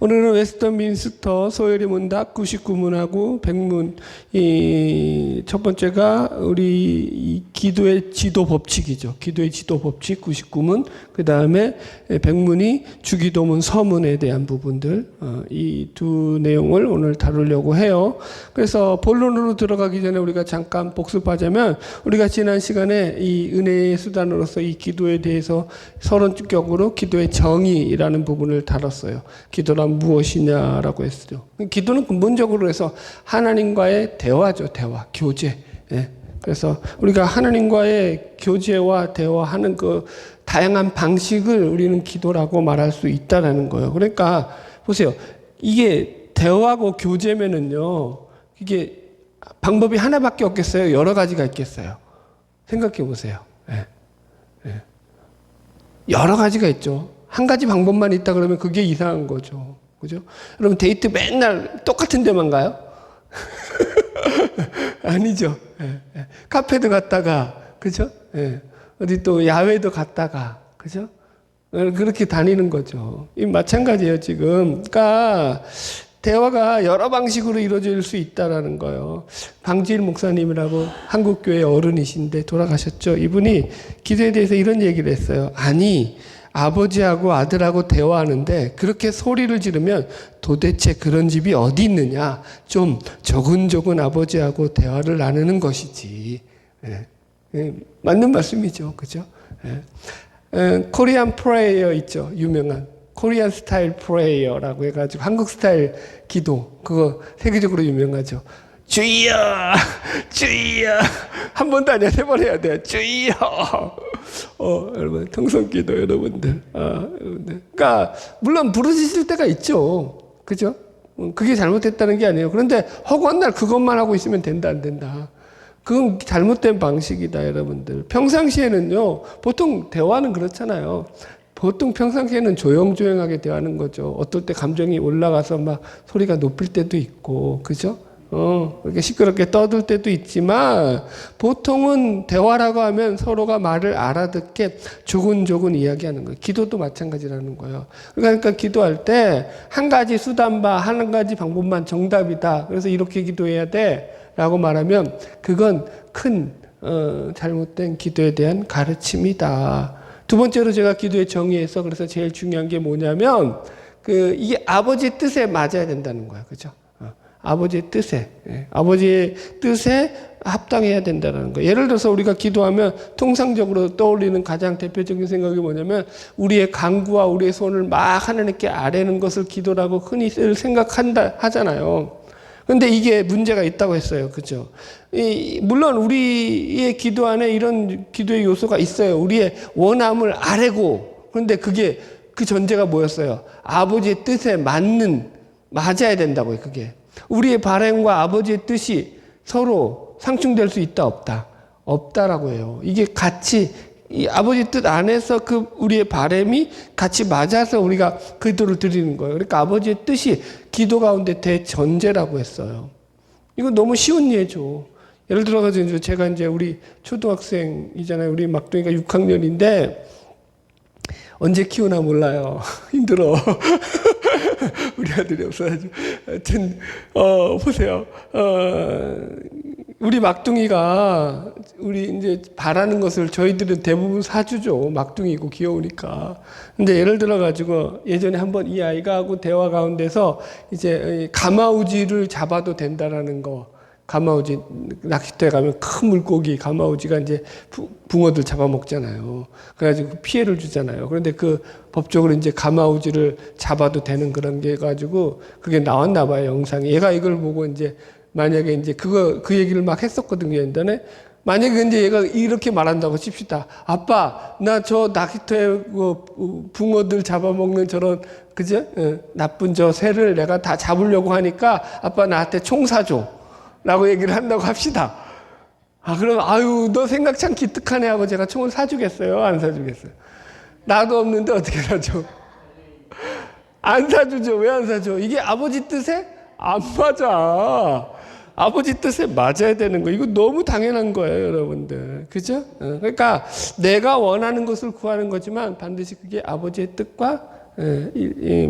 오늘은 웨스터민스터 소요리 문답 99문하고 100문, 이 첫 번째가 우리 이 기도의 지도 법칙이죠. 기도의 지도 법칙 99문, 그 다음에 100문이 주기도문 서문에 대한 부분들, 이 두 내용을 오늘 다루려고 해요. 그래서 본론으로 들어가기 전에 우리가 잠깐 복습하자면, 우리가 지난 시간에 이 은혜의 수단으로서 이 기도에 대해서 서론적으로 기도의 정의라는 부분을 다뤘어요. 기도란 무엇이냐라고 했어요. 기도는 근본적으로 해서 하나님과의 대화죠. 대화, 교제. 예. 그래서 우리가 하나님과의 교제와 대화하는 그 다양한 방식을 우리는 기도라고 말할 수 있다라는 거예요. 그러니까 보세요. 이게 대화고 교제면은요, 이게 방법이 하나밖에 없겠어요? 여러 가지가 있겠어요? 생각해 보세요. 예. 예. 여러 가지가 있죠. 한 가지 방법만 있다 그러면 그게 이상한 거죠. 그죠? 여러분 데이트 맨날 똑같은 데만 가요? 아니죠. 예, 예. 카페도 갔다가, 그죠? 예. 어디 또 야외도 갔다가, 그죠? 그렇게 다니는 거죠. 이 마찬가지예요, 지금. 그러니까 대화가 여러 방식으로 이루어질 수 있다라는 거예요. 방지일 목사님이라고 한국교회 어른이신데 돌아가셨죠. 이분이 기도에 대해서 이런 얘기를 했어요. 아니, 아버지하고 아들하고 대화하는데 그렇게 소리를 지르면 도대체 그런 집이 어디 있느냐. 좀 조근조근 아버지하고 대화를 나누는 것이지. 예. 예. 맞는 말씀이죠. 그죠? 예. 코리안 프레이어 있죠. 유명한. 코리안 스타일 프레이어라고 해가지고 한국 스타일 기도. 그거 세계적으로 유명하죠. 주여! 주여! 한 번도 아니야. 세 번 해야 돼. 주여! 여러분, 통성기도 여러분들. 여러분들. 그러니까, 물론 부르짖을 때가 있죠. 그죠? 그게 잘못됐다는 게 아니에요. 그런데 허구한 날 그것만 하고 있으면 된다, 안 된다. 그건 잘못된 방식이다, 여러분들. 평상시에는요, 보통 대화는 그렇잖아요. 보통 평상시에는 조용조용하게 대화하는 거죠. 어떨 때 감정이 올라가서 막 소리가 높을 때도 있고, 그죠? 이렇게 시끄럽게 떠들 때도 있지만, 보통은 대화라고 하면 서로가 말을 알아듣게 조근조근 이야기하는 거예요. 기도도 마찬가지라는 거예요. 그러니까 기도할 때 한 가지 수단바, 한 가지 방법만 정답이다. 그래서 이렇게 기도해야 돼. 라고 말하면, 그건 큰, 잘못된 기도에 대한 가르침이다. 두 번째로 제가 기도의 정의에서 그래서 제일 중요한 게 뭐냐면, 이게 아버지의 뜻에 맞아야 된다는 거예요. 그죠? 아버지의 뜻에, 아버지의 뜻에 합당해야 된다는 거예요. 예를 들어서 우리가 기도하면 통상적으로 떠올리는 가장 대표적인 생각이 뭐냐면 우리의 간구와 우리의 손을 막 하나님께 아뢰는 것을 기도라고 흔히 생각한다 하잖아요. 그런데 이게 문제가 있다고 했어요. 그죠? 물론 우리의 기도 안에 이런 기도의 요소가 있어요. 우리의 원함을 아뢰고, 그런데 그게 그 전제가 뭐였어요? 아버지의 뜻에 맞아야 된다고요. 그게. 우리의 바람과 아버지의 뜻이 서로 상충될 수 있다, 없다? 없다라고 해요. 이게 같이, 이 아버지 뜻 안에서 우리의 바람이 같이 맞아서 우리가 기도를 드리는 거예요. 그러니까 아버지의 뜻이 기도 가운데 대전제라고 했어요. 이거 너무 쉬운 예죠. 예를 들어가지고 제가 이제 우리 초등학생이잖아요. 우리 막둥이가 6학년인데 언제 키우나 몰라요. 힘들어. 우리 아들이 없어가지고. 하여튼, 보세요. 우리 막둥이가 우리 이제 바라는 것을 저희들은 대부분 사주죠. 막둥이고 귀여우니까. 근데 예를 들어가지고 예전에 한번 이 아이가 하고 대화 가운데서 이제 가마우지를 잡아도 된다라는 거. 가마우지, 낚시터에 가면 큰 물고기, 가마우지가 이제 붕어들 잡아먹잖아요. 그래가지고 피해를 주잖아요. 그런데 법적으로 이제 가마우지를 잡아도 되는 그런 게 가지고 그게 나왔나 봐요, 영상이. 얘가 이걸 보고 이제 만약에 이제 그 얘기를 막 했었거든요, 옛날에. 만약에 이제 얘가 이렇게 말한다고 칩시다. 아빠, 나 저 낚시터에 붕어들 잡아먹는 저런, 그죠? 나쁜 저 새를 내가 다 잡으려고 하니까 아빠 나한테 총 사줘. 라고 얘기를 한다고 합시다. 그럼, 너 생각 참 기특하네 하고 제가 총을 사주겠어요? 안 사주겠어요? 나도 없는데 어떻게 사줘? 안 사주죠. 왜 안 사줘? 이게 아버지 뜻에 안 맞아. 아버지 뜻에 맞아야 되는 거. 이거 너무 당연한 거예요, 여러분들. 그죠? 그러니까 내가 원하는 것을 구하는 거지만 반드시 그게 아버지의 뜻과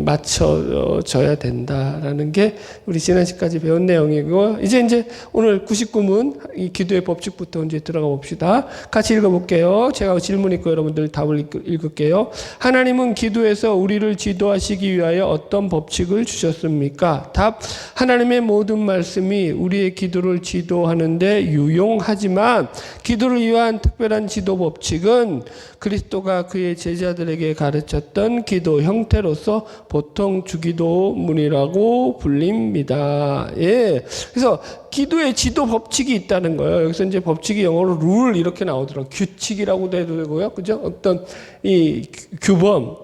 맞춰져야 된다라는 게 우리 지난 시까지 배운 내용이고, 이제 오늘 99문 이 기도의 법칙부터 이제 들어가 봅시다. 같이 읽어볼게요. 제가 질문 있고 여러분들 답을 읽을게요. 하나님은 기도에서 우리를 지도하시기 위하여 어떤 법칙을 주셨습니까? 답. 하나님의 모든 말씀이 우리의 기도를 지도하는데 유용하지만 기도를 위한 특별한 지도 법칙은 그리스도가 그의 제자들에게 가르쳤던 기도 형태로서 보통 주기도문이라고 불립니다. 예. 그래서 기도의 지도 법칙이 있다는 거예요. 여기서 이제 법칙이 영어로 룰 이렇게 나오더라고요. 규칙이라고도 해도 되고요. 그죠? 어떤 이 규범,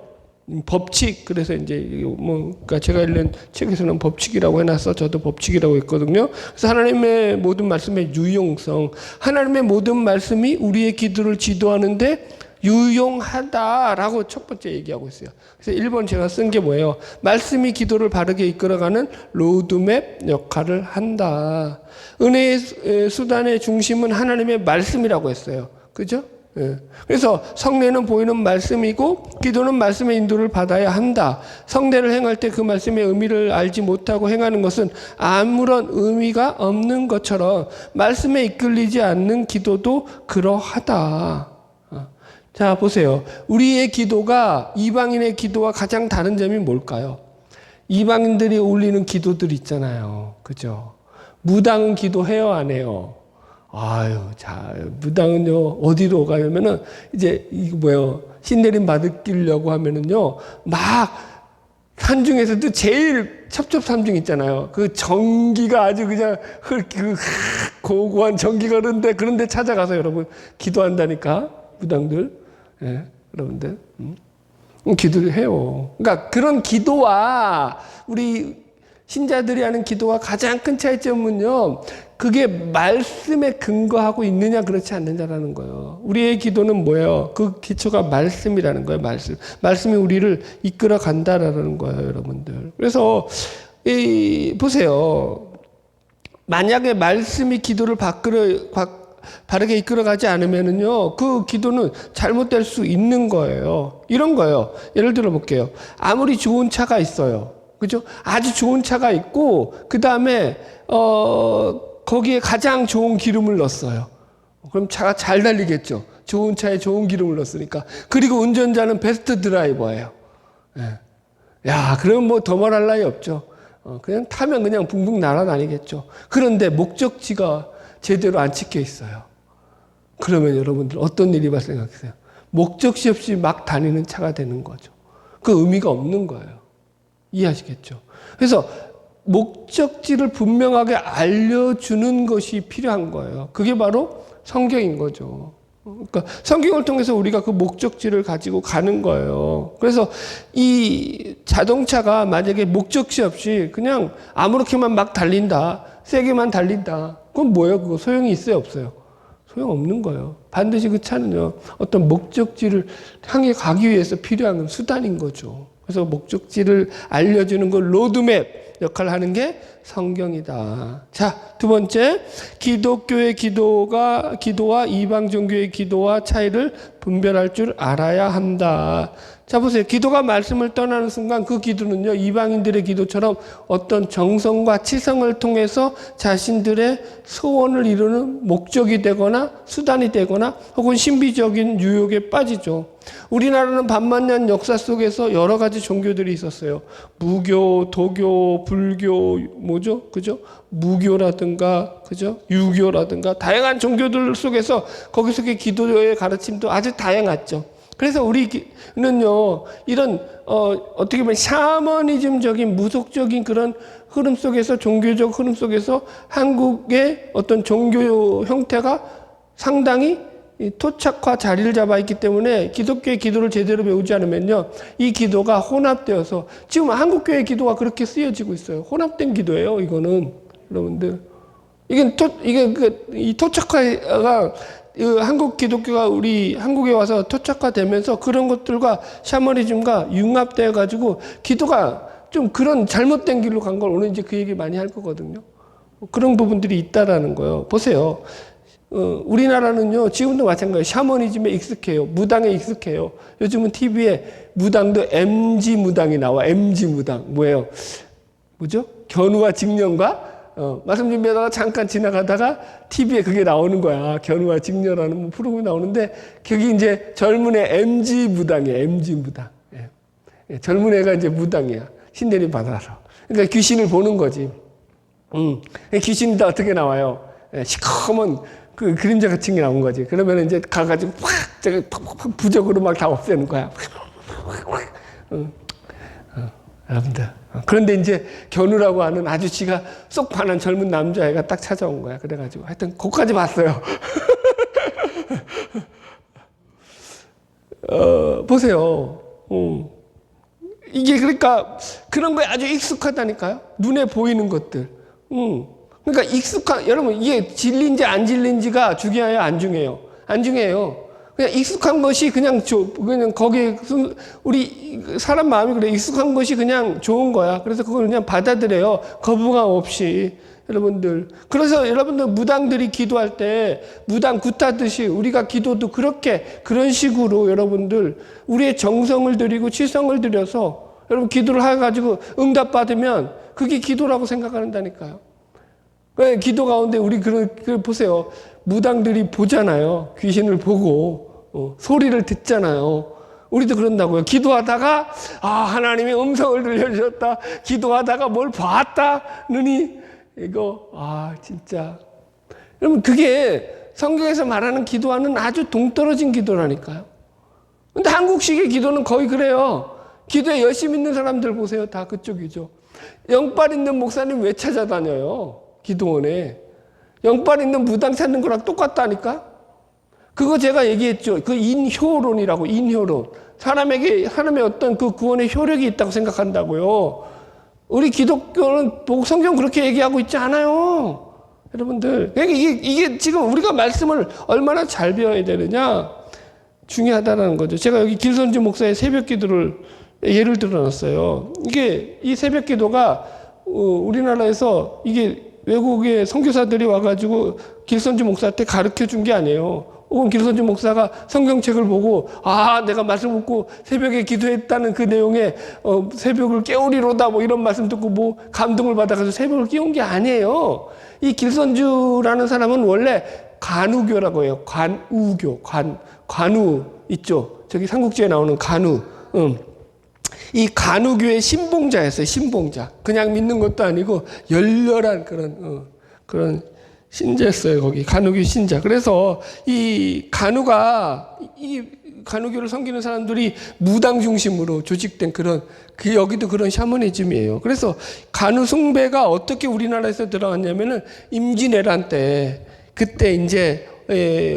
법칙. 그래서 이제 그러니까 제가 읽는 책에서는 법칙이라고 해놨어. 저도 법칙이라고 했거든요. 그래서 하나님의 모든 말씀의 유용성, 하나님의 모든 말씀이 우리의 기도를 지도하는데 유용하다라고 첫 번째 얘기하고 있어요. 그래서 1번 제가 쓴 게 뭐예요? 말씀이 기도를 바르게 이끌어가는 로드맵 역할을 한다. 은혜의 수단의 중심은 하나님의 말씀이라고 했어요. 그죠? 예. 그래서 성례는 보이는 말씀이고 기도는 말씀의 인도를 받아야 한다. 성례를 행할 때 그 말씀의 의미를 알지 못하고 행하는 것은 아무런 의미가 없는 것처럼 말씀에 이끌리지 않는 기도도 그러하다. 자, 보세요. 우리의 기도가 이방인의 기도와 가장 다른 점이 뭘까요? 이방인들이 올리는 기도들 있잖아요. 그죠? 무당은 기도해요, 안 해요? 아유, 자, 무당은요, 어디로 가면은, 이제, 이거 뭐예요? 신내림 받으려고 하면은요, 막, 산중에서도 제일 첩첩산중 있잖아요. 그 전기가 아주 그냥, 고고한 전기가 그런데 찾아가서 여러분, 기도한다니까, 무당들. 예, 여러분들. 기도를 해요. 그러니까 그런 기도와 우리 신자들이 하는 기도와 가장 큰 차이점은요, 그게 말씀에 근거하고 있느냐, 그렇지 않느냐라는 거예요. 우리의 기도는 뭐예요? 그 기초가 말씀이라는 거예요, 말씀. 말씀이 우리를 이끌어 간다라는 거예요, 여러분들. 그래서, 보세요. 만약에 말씀이 기도를 바르게 이끌어가지 않으면은요, 그 기도는 잘못될 수 있는 거예요. 이런 거예요. 예를 들어 볼게요. 아무리 좋은 차가 있어요. 그죠? 아주 좋은 차가 있고, 그 다음에, 거기에 가장 좋은 기름을 넣었어요. 그럼 차가 잘 달리겠죠. 좋은 차에 좋은 기름을 넣었으니까. 그리고 운전자는 베스트 드라이버예요. 예. 야, 그럼 뭐 더 말할 나위 없죠. 그냥 타면 그냥 붕붕 날아다니겠죠. 그런데 목적지가 제대로 안 찍혀 있어요. 그러면 여러분들 어떤 일이 발생하겠어요? 목적지 없이 막 다니는 차가 되는 거죠. 그 의미가 없는 거예요. 이해하시겠죠? 그래서 목적지를 분명하게 알려주는 것이 필요한 거예요. 그게 바로 성경인 거죠. 그러니까 성경을 통해서 우리가 그 목적지를 가지고 가는 거예요. 그래서 이 자동차가 만약에 목적지 없이 그냥 아무렇게만 막 달린다, 세게만 달린다, 그건 뭐예요? 그거 소용이 있어요, 없어요? 소용없는 거예요. 반드시 그 차는요, 어떤 목적지를 향해 가기 위해서 필요한 수단인 거죠. 그래서 목적지를 알려주는 그 로드맵 역할을 하는 게 성경이다. 자, 두 번째, 기독교의 기도와 이방 종교의 기도와 차이를 분별할 줄 알아야 한다. 자, 보세요. 기도가 말씀을 떠나는 순간 그 기도는요, 이방인들의 기도처럼 어떤 정성과 치성을 통해서 자신들의 소원을 이루는 목적이 되거나 수단이 되거나 혹은 신비적인 유혹에 빠지죠. 우리나라는 반만년 역사 속에서 여러 가지 종교들이 있었어요. 무교, 도교, 불교, 뭐죠? 그죠? 무교라든가, 그죠? 유교라든가, 다양한 종교들 속에서 거기서의 기도의 가르침도 아주 다양했죠. 그래서 우리는요, 이런, 어떻게 보면 샤머니즘적인 무속적인 그런 흐름 속에서, 종교적 흐름 속에서 한국의 어떤 종교 형태가 상당히 토착화 자리를 잡아 있기 때문에 기독교의 기도를 제대로 배우지 않으면요, 이 기도가 혼합되어서, 지금 한국교회의 기도가 그렇게 쓰여지고 있어요. 혼합된 기도예요, 이거는. 여러분들. 이 토착화가, 한국 기독교가 우리 한국에 와서 토착화되면서 그런 것들과 샤머니즘과 융합되어 가지고 기도가 좀 그런 잘못된 길로 간 걸 오늘 이제 그 얘기 많이 할 거거든요. 그런 부분들이 있다라는 거예요. 보세요. 우리나라는요, 지금도 마찬가지예요. 샤머니즘에 익숙해요. 무당에 익숙해요. 요즘은 TV에 무당도 MG 무당이 나와. MG 무당. 뭐예요? 뭐죠? 견우와 직녀인가? 말씀 준비하다가 잠깐 지나가다가 TV에 그게 나오는 거야. 견우와 직녀라는 뭐 프로그램이 나오는데, 그게 이제 젊은 애 MG 무당이에요. MG 무당. 예. 예, 젊은 애가 이제 무당이야. 신내림 받아서. 그러니까 귀신을 보는 거지. 귀신이 다 어떻게 나와요? 예, 시커먼 그 그림자 같은 게 나온 거지. 그러면 이제 가가지고 팍 부적으로 막 다 없애는 거야. 여러분들. 그런데 이제 견우라고 하는 아주씨가 쏙 반한 젊은 남자애가 딱 찾아온 거야. 그래가지고 하여튼 거기까지 봤어요. 보세요. 이게 그러니까 그런 거에 아주 익숙하다니까요. 눈에 보이는 것들. 그러니까 여러분, 이게 진리인지 안 진리인지가 중요해요, 안 중요해요? 안 중요해요. 그냥 익숙한 것이 그냥 거기에, 우리 사람 마음이 그래. 익숙한 것이 그냥 좋은 거야. 그래서 그걸 그냥 받아들여요. 거부감 없이. 여러분들. 그래서 여러분들 무당들이 기도할 때, 무당 굿하듯이 우리가 기도도 그런 식으로 여러분들, 우리의 정성을 들이고 치성을 들여서 여러분 기도를 해가지고 응답받으면 그게 기도라고 생각한다니까요. 기도 가운데 우리 보세요. 무당들이 보잖아요. 귀신을 보고 소리를 듣잖아요. 우리도 그런다고요. 기도하다가 하나님이 음성을 들려주셨다. 기도하다가 뭘 봤다. 눈이 이거 진짜. 여러분 그게 성경에서 말하는 기도와는 아주 동떨어진 기도라니까요. 근데 한국식의 기도는 거의 그래요. 기도에 열심히 있는 사람들 보세요. 다 그쪽이죠. 영빨 있는 목사님 왜 찾아다녀요? 기도원에. 영빨 있는 무당 찾는 거랑 똑같다니까? 그거 제가 얘기했죠. 그 인효론이라고, 인효론. 사람의 어떤 그 구원의 효력이 있다고 생각한다고요. 우리 기독교는 성경 그렇게 얘기하고 있지 않아요. 여러분들. 그러니까 이게 지금 우리가 말씀을 얼마나 잘 배워야 되느냐? 중요하다는 거죠. 제가 여기 길선주 목사의 새벽 기도를 예를 들어놨어요. 이 새벽 기도가, 우리나라에서 이게 외국의 선교사들이 와가지고 길선주 목사한테 가르쳐 준 게 아니에요. 혹은 길선주 목사가 성경책을 보고 내가 말씀 듣고 새벽에 기도했다는 그 내용에 새벽을 깨우리로다 뭐 이런 말씀 듣고 뭐 감동을 받아가지고 새벽을 깨운 게 아니에요. 이 길선주라는 사람은 원래 간우교라고 해요. 관우교, 관우 있죠. 저기 삼국지에 나오는 간우. 이 간우교의 신봉자였어요. 신봉자. 그냥 믿는 것도 아니고 열렬한 그런 신자였어요. 거기 간우교 신자. 그래서 이 간우교를 섬기는 사람들이 무당 중심으로 조직된 여기도 그런 샤머니즘이에요. 그래서 간우 숭배가 어떻게 우리나라에서 들어왔냐면은 임진왜란 때, 그때 이제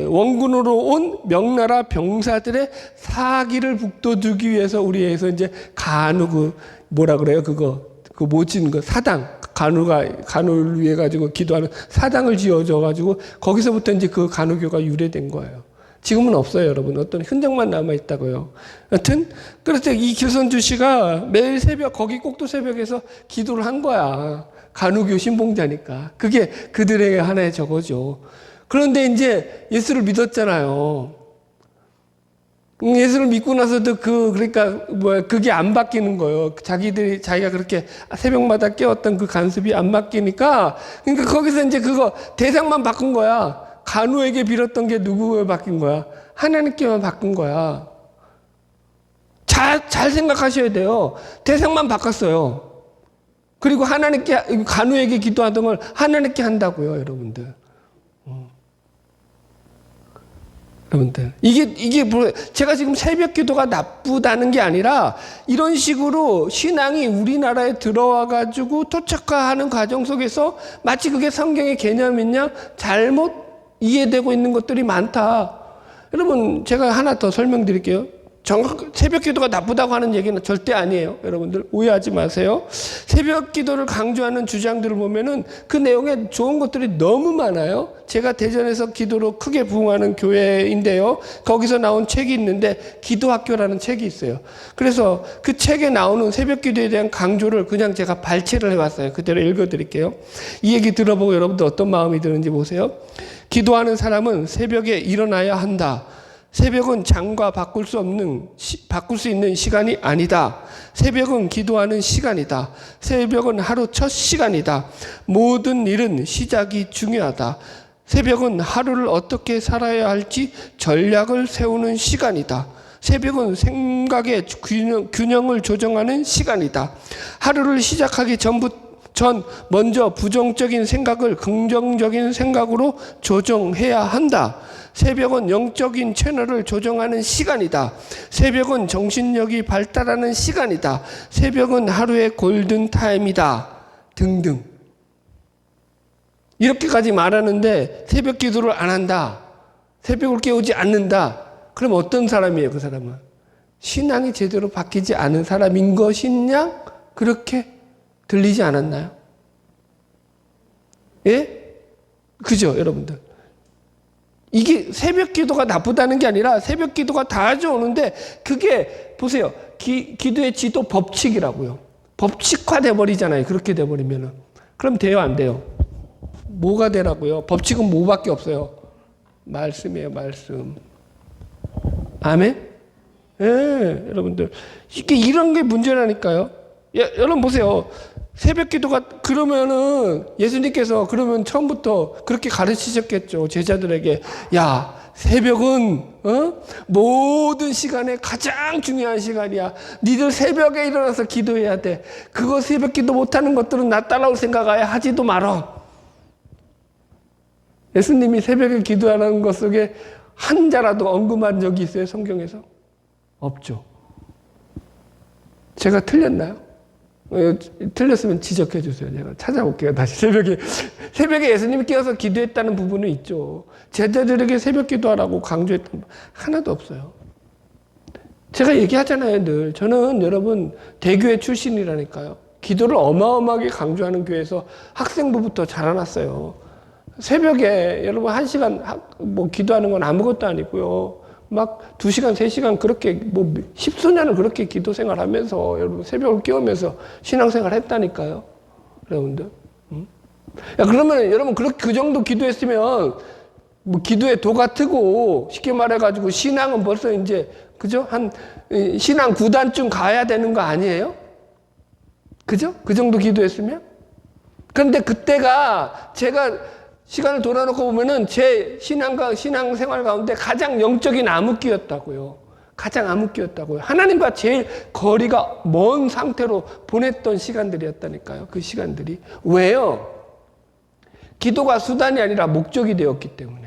원군으로 온 명나라 병사들의 사기를 북돋우기 위해서 우리에서 이제 간우 뭐라 그래요? 그 모진 사당, 간우를 위해 가지고 기도하는 사당을 지어줘 가지고 거기서부터 이제 그 간우교가 유래된 거예요. 지금은 없어요, 여러분. 어떤 흔적만 남아 있다고요. 여튼 그래서 이 길선주 씨가 매일 새벽 거기 꼭두 새벽에서 기도를 한 거야. 간우교 신봉자니까. 그게 그들에게 하나의 저거죠. 그런데 이제 예수를 믿었잖아요. 예수를 믿고 나서도 그게 안 바뀌는 거예요. 자기가 그렇게 새벽마다 깨웠던 그 간섭이 안 바뀌니까, 그러니까 거기서 이제 대상만 바꾼 거야. 간우에게 빌었던 게 누구에 바뀐 거야? 하나님께만 바꾼 거야. 잘 생각하셔야 돼요. 대상만 바꿨어요. 그리고 간우에게 기도하던 걸 하나님께 한다고요, 여러분들. 여러분들. 제가 지금 새벽 기도가 나쁘다는 게 아니라 이런 식으로 신앙이 우리나라에 들어와가지고 토착화하는 과정 속에서 마치 그게 성경의 개념이냐 잘못 이해되고 있는 것들이 많다. 여러분, 제가 하나 더 설명드릴게요. 새벽 기도가 나쁘다고 하는 얘기는 절대 아니에요. 여러분들 오해하지 마세요. 새벽 기도를 강조하는 주장들을 보면은 그 내용에 좋은 것들이 너무 많아요. 제가 대전에서 기도로 크게 부흥하는 교회인데요. 거기서 나온 책이 있는데 기도학교라는 책이 있어요. 그래서 그 책에 나오는 새벽 기도에 대한 강조를 그냥 제가 발췌를 해왔어요. 그대로 읽어드릴게요. 이 얘기 들어보고 여러분들 어떤 마음이 드는지 보세요. 기도하는 사람은 새벽에 일어나야 한다. 새벽은 장과 바꿀 수 있는 시간이 아니다. 새벽은 기도하는 시간이다. 새벽은 하루 첫 시간이다. 모든 일은 시작이 중요하다. 새벽은 하루를 어떻게 살아야 할지 전략을 세우는 시간이다. 새벽은 생각의 균형을 조정하는 시간이다. 하루를 시작하기 전 먼저 부정적인 생각을 긍정적인 생각으로 조정해야 한다. 새벽은 영적인 채널을 조정하는 시간이다. 새벽은 정신력이 발달하는 시간이다. 새벽은 하루의 골든타임이다. 등등. 이렇게까지 말하는데 새벽 기도를 안 한다. 새벽을 깨우지 않는다. 그럼 어떤 사람이에요, 그 사람은? 신앙이 제대로 바뀌지 않은 사람인 것이냐? 그렇게 들리지 않았나요? 예? 그죠, 여러분들? 이게 새벽 기도가 나쁘다는 게 아니라 새벽 기도가 다 좋은데 그게 보세요. 기도의 지도 법칙이라고요. 법칙화돼 버리잖아요. 그렇게 돼 버리면은. 그럼 돼요, 안 돼요? 뭐가 되라고요? 법칙은 뭐밖에 없어요. 말씀이에요, 말씀. 아멘? 예, 여러분들. 이게 이런 게 문제라니까요. 여러분 보세요. 새벽 기도가 그러면은 예수님께서 그러면 처음부터 그렇게 가르치셨겠죠. 제자들에게. 야, 새벽은 모든 시간에 가장 중요한 시간이야. 니들 새벽에 일어나서 기도해야 돼. 그거 새벽 기도 못하는 것들은 나 따라올 생각 아예 하지도 말어. 예수님이 새벽에 기도하는 것 속에 한 자라도 언급한 적이 있어요, 성경에서? 없죠. 제가 틀렸나요? 틀렸으면 지적해 주세요. 제가 찾아볼게요. 다시 새벽에 예수님이 깨어서 기도했다는 부분은 있죠. 제자들에게 새벽 기도하라고 강조했던 거 하나도 없어요. 제가 얘기하잖아요, 늘. 저는 여러분 대교회 출신이라니까요. 기도를 어마어마하게 강조하는 교회에서 학생부부터 자라났어요. 새벽에 여러분 1시간 기도하는 건 아무것도 아니고요. 막 2시간, 3시간 그렇게 10수년을 그렇게 기도 생활하면서 여러분 새벽을 깨우면서 신앙생활 했다니까요. 여러분들. 야, 그러면 여러분 그 정도 기도했으면 기도에 도가 트고 쉽게 말해가지고 신앙은 벌써 이제 그죠? 한 신앙 9단쯤 가야 되는 거 아니에요? 그죠? 그 정도 기도했으면? 그런데 그때가 제가 시간을 돌아놓고 보면은 제 신앙생활 가운데 가장 영적인 암흑기였다고요. 가장 암흑기였다고요. 하나님과 제일 거리가 먼 상태로 보냈던 시간들이었다니까요. 그 시간들이. 왜요? 기도가 수단이 아니라 목적이 되었기 때문에.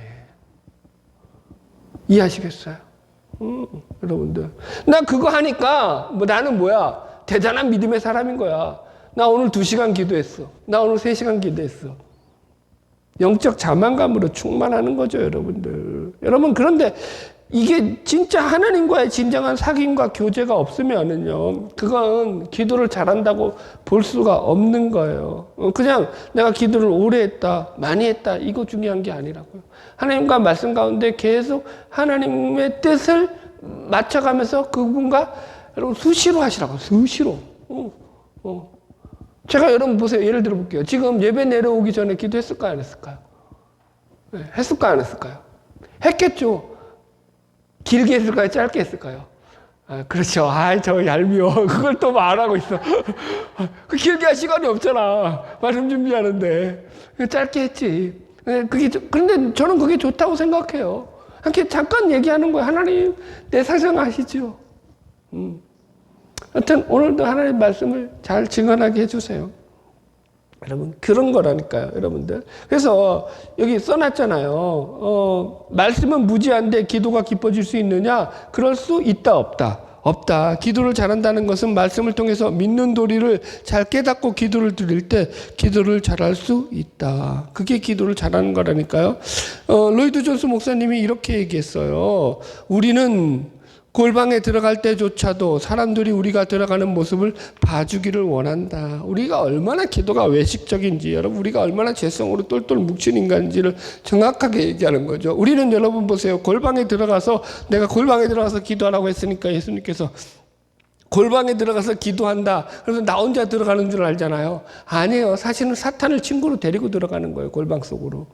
이해하시겠어요? 여러분들. 나 그거 하니까 나는 뭐야? 대단한 믿음의 사람인 거야. 나 오늘 2시간 기도했어. 나 오늘 3시간 기도했어. 영적 자만감으로 충만하는 거죠, 여러분들. 여러분, 그런데 이게 진짜 하나님과의 진정한 사귐과 교제가 없으면은요, 그건 기도를 잘한다고 볼 수가 없는 거예요. 그냥 내가 기도를 오래 했다, 많이 했다, 이거 중요한 게 아니라고요. 하나님과 말씀 가운데 계속 하나님의 뜻을 맞춰가면서 그분과 여러분 수시로 하시라고, 수시로. 제가 여러분 보세요. 예를 들어 볼게요. 지금 예배 내려오기 전에 기도했을까요? 안 했을까요? 네, 했을까요? 안 했을까요? 했겠죠. 길게 했을까요? 짧게 했을까요? 아, 그렇죠. 저 얄미워. 그걸 또 말하고 있어. 그 길게 할 시간이 없잖아. 말씀 준비하는데. 짧게 했지. 그런데 저는 그게 좋다고 생각해요. 이렇게 잠깐 얘기하는 거예요. 하나님, 내 사정 아시죠? 하여튼 오늘도 하나님 말씀을 잘 증언하게 해주세요. 여러분 그런 거라니까요, 여러분들. 그래서 여기 써놨잖아요. 말씀은 무지한데 기도가 깊어질 수 있느냐? 그럴 수 있다, 없다? 없다. 기도를 잘한다는 것은 말씀을 통해서 믿는 도리를 잘 깨닫고 기도를 드릴 때 기도를 잘할 수 있다. 그게 기도를 잘하는 거라니까요. 로이드 존스 목사님이 이렇게 얘기했어요. 우리는 골방에 들어갈 때조차도 사람들이 우리가 들어가는 모습을 봐주기를 원한다. 우리가 얼마나 기도가 외식적인지, 여러분 우리가 얼마나 죄성으로 똘똘 뭉친 인간인지를 정확하게 얘기하는 거죠. 우리는 여러분 보세요. 골방에 들어가서 내가 골방에 들어가서 기도하라고 했으니까 예수님께서 골방에 들어가서 기도한다. 그래서 나 혼자 들어가는 줄 알잖아요. 아니에요. 사실은 사탄을 친구로 데리고 들어가는 거예요. 골방 속으로.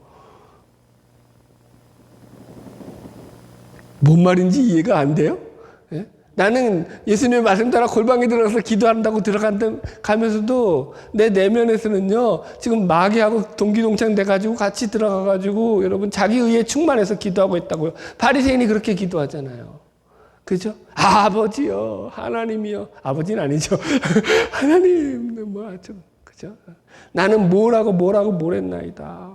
뭔 말인지 이해가 안 돼요? 예? 나는 예수님의 말씀 따라 골방에 들어가서 기도한다고 가면서도 내 내면에서는요, 지금 마귀하고 동기동창 돼가지고 같이 들어가가지고 여러분 자기 의에 충만해서 기도하고 있다고요. 바리새인이 그렇게 기도하잖아요. 그죠? 아버지요, 하나님이요. 아버지는 아니죠. 하나님, 뭐 하죠? 그죠? 나는 뭘 했나이다.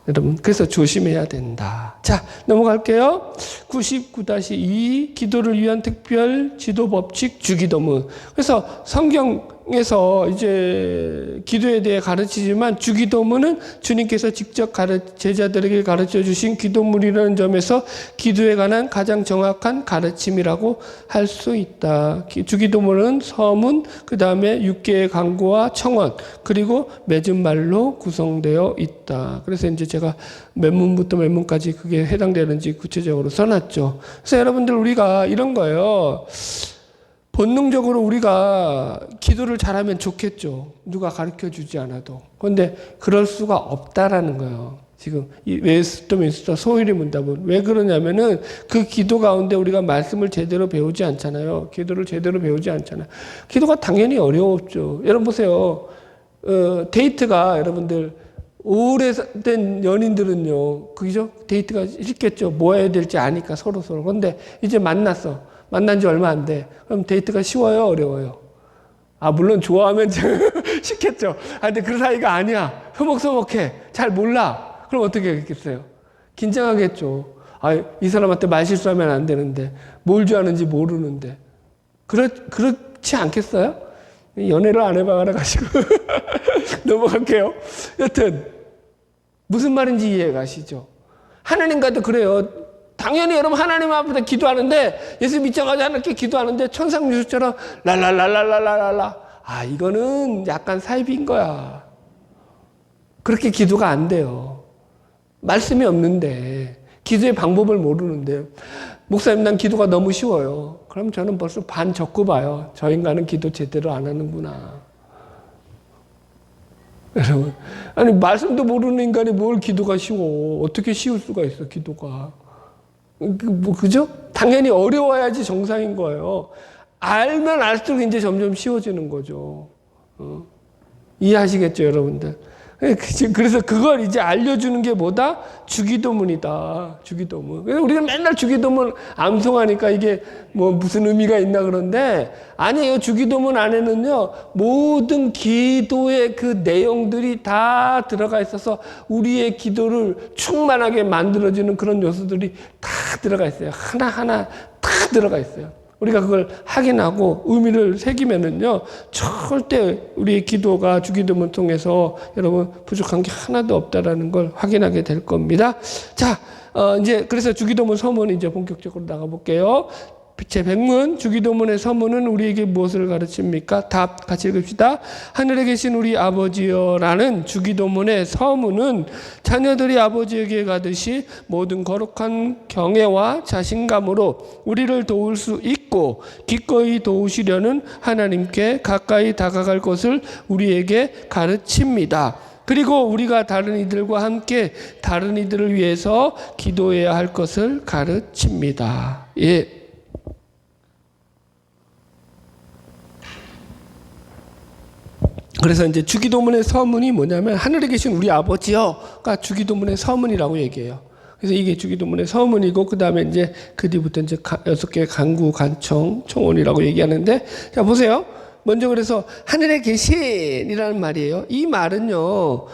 여러분, 그래서 조심해야 된다. 자, 넘어갈게요. 99-2 기도를 위한 특별 지도 법칙 주기도문. 그래서 성경에서 이제 기도에 대해 가르치지만 주기도문은 주님께서 직접 제자들에게 가르쳐 주신 기도문이라는 점에서 기도에 관한 가장 정확한 가르침이라고 할 수 있다. 주기도문은 서문, 그 다음에 6개의 강구와 청원, 그리고 맺은 말로 구성되어 있다. 그래서 이제 제가 몇 문부터 몇 문까지 그게 해당되는지 구체적으로 써놨죠. 그래서 여러분들 우리가 이런 거예요. 본능적으로 우리가 기도를 잘하면 좋겠죠. 누가 가르쳐 주지 않아도. 그런데 그럴 수가 없다라는 거예요. 지금 이 웨스트민스터 소위리 문답은 왜 그러냐면은 그 기도 가운데 우리가 말씀을 제대로 배우지 않잖아요. 기도를 제대로 배우지 않잖아요. 기도가 당연히 어려웠죠. 여러분 보세요. 데이트가 여러분들 오래된 연인들은요, 그죠? 데이트가 싫겠죠. 뭐 해야 될지 아니까 서로. 그런데 이제 만났어. 만난 지 얼마 안 돼. 그럼 데이트가 쉬워요, 어려워요? 아, 물론 좋아하면 싫겠죠. 아, 근데 그 사이가 아니야. 서먹서먹해. 잘 몰라. 그럼 어떻게 하겠어요? 긴장하겠죠. 아, 이 사람한테 말 실수하면 안 되는데, 뭘 좋아하는지 모르는데. 그렇지 않겠어요? 연애를 안 해봐가지고. 넘어갈게요. 여튼, 무슨 말인지 이해가 가시죠? 하나님과도 그래요. 당연히 여러분 하나님 앞에서 기도하는데, 예수 믿자마자 하나님께 기도하는데, 천상유수처럼 랄랄랄랄랄랄라. 아, 이거는 약간 사입인 거야. 그렇게 기도가 안 돼요. 말씀이 없는데, 기도의 방법을 모르는데, 목사님, 난 기도가 너무 쉬워요. 그럼 저는 벌써 반 적고 봐요. 저 인간은 기도 제대로 안 하는구나. 여러분, 아니, 말씀도 모르는 인간이 뭘 기도가 쉬워. 어떻게 쉬울 수가 있어, 기도가. 그죠? 당연히 어려워야지 정상인 거예요. 알면 알수록 이제 점점 쉬워지는 거죠. 이해하시겠죠, 여러분들? 그래서 그걸 이제 알려주는 게 뭐다? 주기도문이다. 주기도문. 그래서 우리가 맨날 주기도문 암송하니까 이게 뭐 무슨 의미가 있나 그런데 아니에요. 주기도문 안에는요, 모든 기도의 그 내용들이 다 들어가 있어서 우리의 기도를 충만하게 만들어주는 그런 요소들이 다 들어가 있어요. 하나하나 다 들어가 있어요. 우리가 그걸 확인하고 의미를 새기면은요, 절대 우리의 기도가 주기도문 통해서 여러분 부족한 게 하나도 없다라는 걸 확인하게 될 겁니다. 자, 이제 그래서 주기도문 서문 이제 본격적으로 나가볼게요. 제 백문, 주기도문의 서문은 우리에게 무엇을 가르칩니까? 답 같이 읽읍시다. 하늘에 계신 우리 아버지여 라는 주기도문의 서문은 자녀들이 아버지에게 가듯이 모든 거룩한 경애와 자신감으로 우리를 도울 수 있고 기꺼이 도우시려는 하나님께 가까이 다가갈 것을 우리에게 가르칩니다. 그리고 우리가 다른 이들과 함께 다른 이들을 위해서 기도해야 할 것을 가르칩니다. 예. 그래서 이제 주기도문의 서문이 뭐냐면 하늘에 계신 우리 아버지여가 주기도문의 서문이라고 얘기해요. 그래서 이게 주기도문의 서문이고 그 다음에 이제 그 뒤부터 이제 6개의 간구, 간청, 청원이라고 얘기하는데 자 보세요. 먼저 그래서 하늘에 계신이라는 말이에요. 이 말은요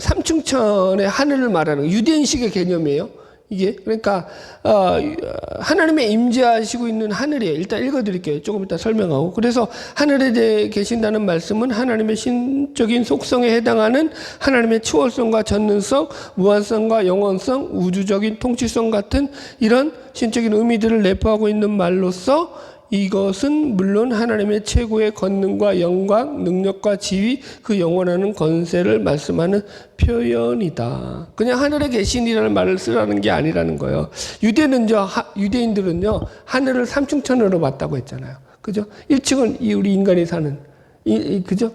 삼층천의 하늘을 말하는 유대인식의 개념이에요. 이게 그러니까 하나님의 임재하시고 있는 하늘이에요. 일단 읽어드릴게요. 조금 이따 설명하고. 그래서 하늘에 대해 계신다는 말씀은 하나님의 신적인 속성에 해당하는 하나님의 초월성과 전능성, 무한성과 영원성, 우주적인 통치성 같은 이런 신적인 의미들을 내포하고 있는 말로서 이것은 물론 하나님의 최고의 권능과 영광, 능력과 지위, 그 영원하는 권세를 말씀하는 표현이다. 그냥 하늘에 계신이라는 말을 쓰라는 게 아니라는 거예요. 유대인들은요, 하늘을 삼층천으로 봤다고 했잖아요. 그죠? 1층은 우리 인간이 사는, 그죠?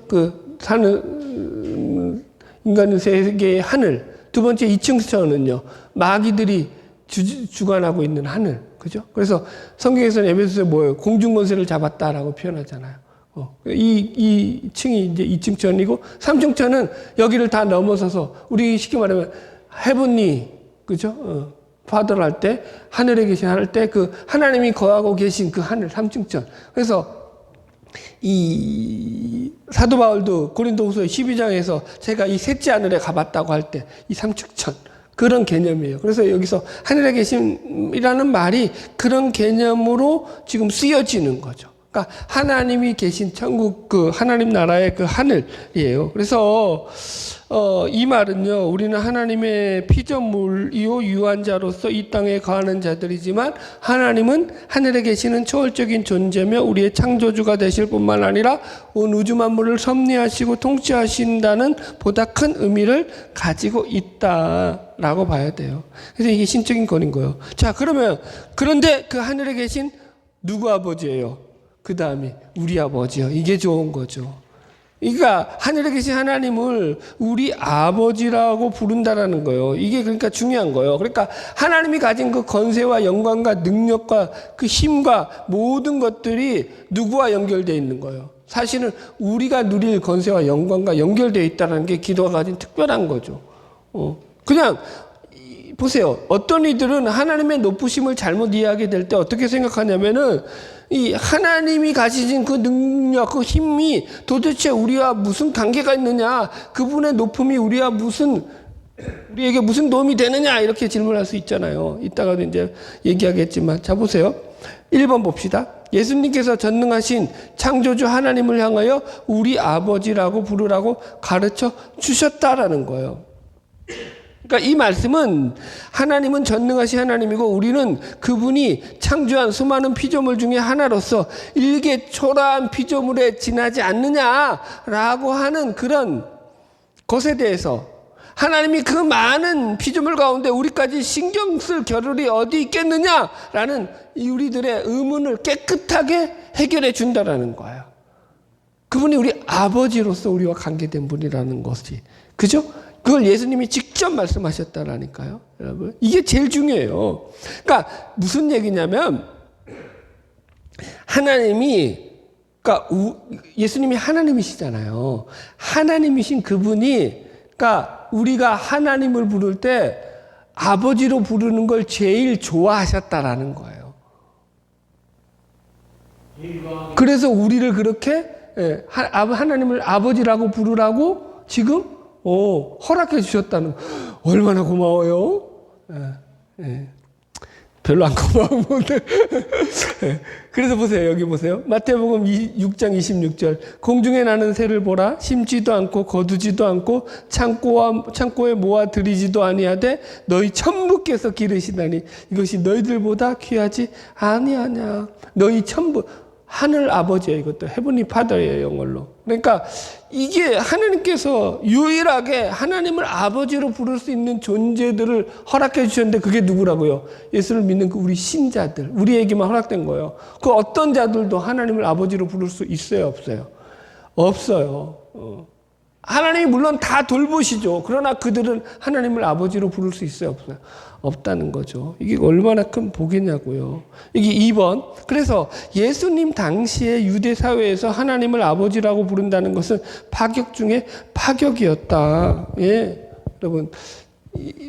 사는 인간의 세계의 하늘. 두 번째 2층천은요, 마귀들이 주관하고 있는 하늘, 그죠? 그래서 성경에서는 에베소서에 뭐예요? 공중권세를 잡았다라고 표현하잖아요. 이 층이 이제 2층천이고 3층천은 여기를 다 넘어서서 우리 쉽게 말하면 헤븐리, 그죠? 파더를 할 때, 하늘에 계신 하늘 때 그 하나님이 거하고 계신 그 하늘 3층천. 그래서 이 사도 바울도 고린도후서 12장에서 제가 이 셋째 하늘에 가봤다고 할 때 이 3층천 그런 개념이에요. 그래서 여기서 하늘에 계심이라는 말이 그런 개념으로 지금 쓰여지는 거죠. 그러니까 하나님이 계신 천국, 그 하나님 나라의 그 하늘이에요. 그래서 이 말은요, 우리는 하나님의 피조물이요 유한자로서 이 땅에 거하는 자들이지만 하나님은 하늘에 계시는 초월적인 존재며 우리의 창조주가 되실 뿐만 아니라 온 우주 만물을 섭리하시고 통치하신다는 보다 큰 의미를 가지고 있다라고 봐야 돼요. 그래서 이게 신적인 권인 거예요. 자, 그런데 그 하늘에 계신 누구 아버지예요? 그 다음에 우리 아버지요. 이게 좋은 거죠. 그러니까 하늘에 계신 하나님을 우리 아버지라고 부른다라는 거예요. 이게 그러니까 중요한 거예요. 그러니까 하나님이 가진 그 권세와 영광과 능력과 그 힘과 모든 것들이 누구와 연결되어 있는 거예요. 사실은 우리가 누릴 권세와 영광과 연결되어 있다는 게 기도가 가진 특별한 거죠. 그냥 보세요. 어떤 이들은 하나님의 높으심을 잘못 이해하게 될 때 어떻게 생각하냐면은 이 하나님이 가지신 그 능력, 그 힘이 도대체 우리와 무슨 관계가 있느냐? 그분의 높음이 우리에게 무슨 도움이 되느냐? 이렇게 질문할 수 있잖아요. 이따가도 이제 얘기하겠지만. 자, 보세요. 1번 봅시다. 예수님께서 전능하신 창조주 하나님을 향하여 우리 아버지라고 부르라고 가르쳐 주셨다라는 거예요. 그러니까 이 말씀은 하나님은 전능하신 하나님이고 우리는 그분이 창조한 수많은 피조물 중에 하나로서 일개 초라한 피조물에 지나지 않느냐라고 하는 그런 것에 대해서 하나님이 그 많은 피조물 가운데 우리까지 신경 쓸 겨를이 어디 있겠느냐라는 우리들의 의문을 깨끗하게 해결해 준다라는 거예요. 그분이 우리 아버지로서 우리와 관계된 분이라는 것이, 그죠? 그걸 예수님이 직접 말씀하셨다라니까요, 여러분. 이게 제일 중요해요. 그러니까 무슨 얘기냐면 그러니까 예수님이 하나님이시잖아요. 하나님이신 그분이, 그러니까 우리가 하나님을 부를 때 아버지로 부르는 걸 제일 좋아하셨다라는 거예요. 그래서 우리를 그렇게 하나님을 아버지라고 부르라고 지금 허락해 주셨다는, 얼마나 고마워요. 별로 안 고마운데. 그래서 보세요. 여기 보세요. 마태복음 6장 26절. 공중에 나는 새를 보라. 심지도 않고 거두지도 않고 창고에 모아 들이지도 아니하되 너희 천부께서 기르시다니 이것이 너희들보다 귀하지 아니하냐. 너희 천부. 하늘 아버지예요. 이것도 헤븐리 파더예요, 영어로. 그러니까 이게 하나님께서 유일하게 하나님을 아버지로 부를 수 있는 존재들을 허락해 주셨는데 그게 누구라고요? 예수를 믿는 그 우리 신자들, 우리에게만 허락된 거예요. 그 어떤 자들도 하나님을 아버지로 부를 수 있어요, 없어요? 없어요. 하나님이 물론 다 돌보시죠. 그러나 그들은 하나님을 아버지로 부를 수 있어요, 없어요? 없다는 거죠. 이게 얼마나 큰 복이냐고요. 이게 2번. 그래서 예수님 당시에 유대 사회에서 하나님을 아버지라고 부른다는 것은 파격 중에 파격이었다. 예, 여러분